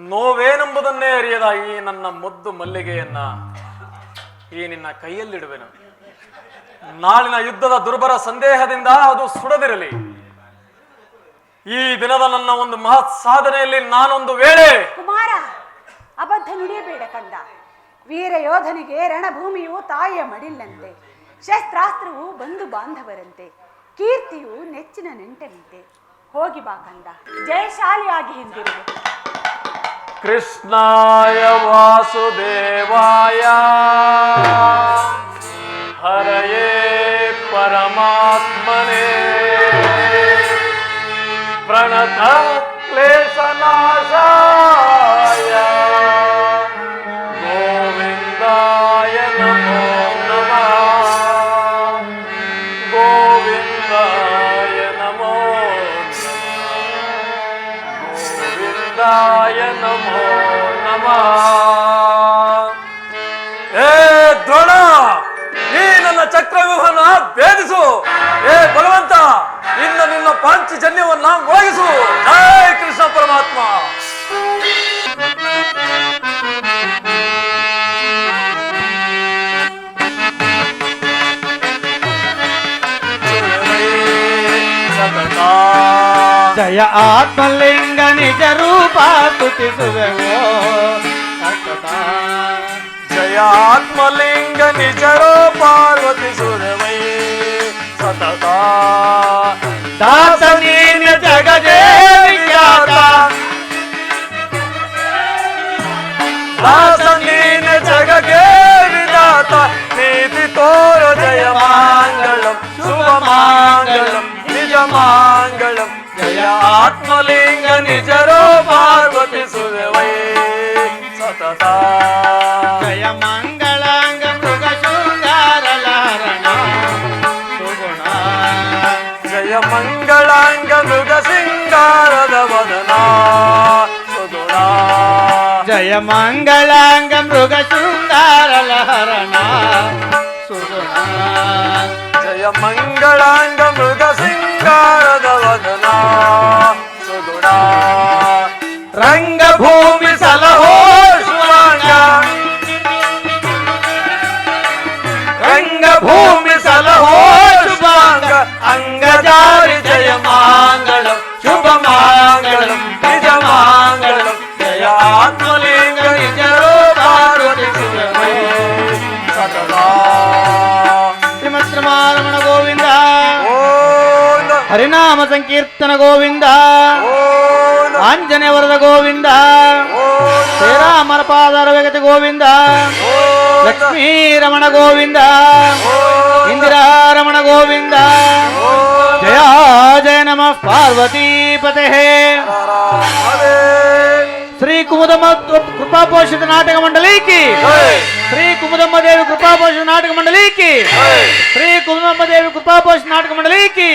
Speaker 4: ನೋವೇನೆಂಬುದನ್ನೇ ಅರಿಯದ ಈ ನನ್ನ ಮುದ್ದು ಮಲ್ಲಿಗೆಯನ್ನ ಈ ನಿನ್ನ ಕೈಯಲ್ಲಿಡುವೆನು. ನಾಳಿನ ಯುದ್ಧದ ದುರ್ಬರ ಸಂದೇಹದಿಂದ ಅದು ಸುಡದಿರಲಿ. ಈ ದಿನದ ನನ್ನ ಒಂದು ಮಹತ್ ಸಾಧನೆಯಲ್ಲಿ ನಾನೊಂದು ವೇಳೆ.
Speaker 7: ಕುಮಾರ, ಅಬದ್ಧ ನುಡಿಯಬೇಡ ಕಂದ. ವೀರ ಯೋಧನಿಗೆ ರಣಭೂಮಿಯು ತಾಯಿಯ ಮಡಿಲಿನಂತೆ, ಶಸ್ತ್ರಾಸ್ತ್ರವು ಬಂಧು ಬಾಂಧವರಂತೆ, ಕೀರ್ತಿಯು ನೆಚ್ಚಿನ ನೆಂಟನಂತೆ. ಹೋಗಿ ಬಾ ಕಂದ, ಜಯಶಾಲಿಯಾಗಿ ಹಿಂದಿರುಗು.
Speaker 4: ಕೃಷ್ಣಾಯ ವಾಸುದೇವಾಯ ಹರಯೇ ಪರಮಾತ್ಮನೇ ಪ್ರಣತ ಕ್ಲೇಶನಾಶಾಯ ಗೋವಿಂದಾಯ ನಮೋ ನಮಃ. ಗೋವಿಂದಾಯ ನಮೋ ಗೋವಿಂದಾಯ ನಮೋ ನಮಃ. ಏ ದ್ರೋಣ, ಈ ನನ್ನ ಚಕ್ರವ್ಯೂಹನ ಭೇದಿಸು. ಏ ಭಗವಂತ, ಇನ್ನು ನಿನ್ನ ಪಾಂಚಜನ್ಯವನ್ನ ಮೊಳಗಿಸು. ಜಯ ಕೃಷ್ಣ ಪರಮಾತ್ಮ.
Speaker 1: ಜಯ ಆತ್ಮಲಿಂಗ ನಿಜ ರೂಪ ಸ್ತುತಿಸುವೆವೋ
Speaker 4: ಜಯ ಆತ್ಮಲಿಂಗ ನಿಜರೋ ಪಾರ್ವತಿ ಸುರವೈ ಸತತ
Speaker 1: ದಾಸ ನೀನ ಜಗದೇ ವಿಖ್ಯಾತ
Speaker 4: ದಾಸ ನೀನ ಜಗದೇ ಮಾಂಗಳಂ ನಿಜ ಮಾಂಗಳಂ ಜಯ ಆತ್ಮಲಿಂಗ ನಿಜರೋ ಪಾರ್ವತಿ ಸುರವೈ ಸತತ
Speaker 8: ಜಯ ಮಂಗಳಾಂಗ ಮೃಗ ಶೃಂಗಾರ ಲಹರಣ ಸುಗುಣ
Speaker 4: ಜಯ ಮಂಗಳಾಂಗ ಮೃಗ ಸಿಂಗಾರದ ವದನ ಸುಗುಣ
Speaker 8: ಜಯ ಮಂಗಳಾಂಗ ಮೃಗ ಶೃಂಗಾರ ಲಹರಣ ಸುಗುಣ
Speaker 4: ಜಯ ಮಂಗಳಾಂಗ ಮೃಗ ಸಿಂಗಾರದ ವದನ ಸುಗುಣ ರಂಗಭೂಮಿ ಸಲಹೋ ಶುಭಾಂಗ ರಂಗಭೂಮಿ ಸಲಹೋ ಶುಭಾಂಗ ಅಂಗಜಾರಿ ಜಯ ಮಾಂಗಳಂ ಶುಭ ಮಾಂಗಳಂ ನಿಜ ಮಾಂಗಳಂ ಜಯ ಆತ್ಮಲಿಂಗ ನಿಜರೋ ಪಾರ್ವತಿ ಸುರವೈ ಸತತಾ
Speaker 8: ಶ್ರೀಮತ್ರಮಾರಮಣ ಗೋವಿಂದ
Speaker 4: ಓಂ
Speaker 8: ಹರಿನಾಮ ಸಂಕೀರ್ತನ ಗೋವಿಂದ
Speaker 4: ಓಂ
Speaker 8: ಆಂಜನೇಯ ವರದ ಗೋವಿಂದ
Speaker 4: ಓಂ
Speaker 8: ಶ್ರೀರಾಮನ ಪಾದಾರ ವೇಗತೆ ಗೋವಿಂದ ಲಕ್ಷ್ಮೀ ರಮಣ ಗೋವಿಂದ ಇಂದಿರಾ ರಮಣ ಗೋವಿಂದ ಜಯ ಜಯ ನಮಃ ಪಾರ್ವತೀಪತೆ ಶ್ರೀ ಕುಮುದಮ್ಮ ಕೃಪಾಪೋಷಿತ ನಾಟಕ ಮಂಡಳಿ ಕಿ ಶ್ರೀ ಕುಮುದಮ್ಮ ದೇವಿ ಕೃಪಾಪೋಷಿತ ನಾಟಕ ಮಂಡಳಿ ಕಿ ಶ್ರೀ ಕುಮುದಮ್ಮ ದೇವಿ ಕೃಪಾಪೋಷಿತ ನಾಟಕ ಮಂಡಳಿ ಕಿ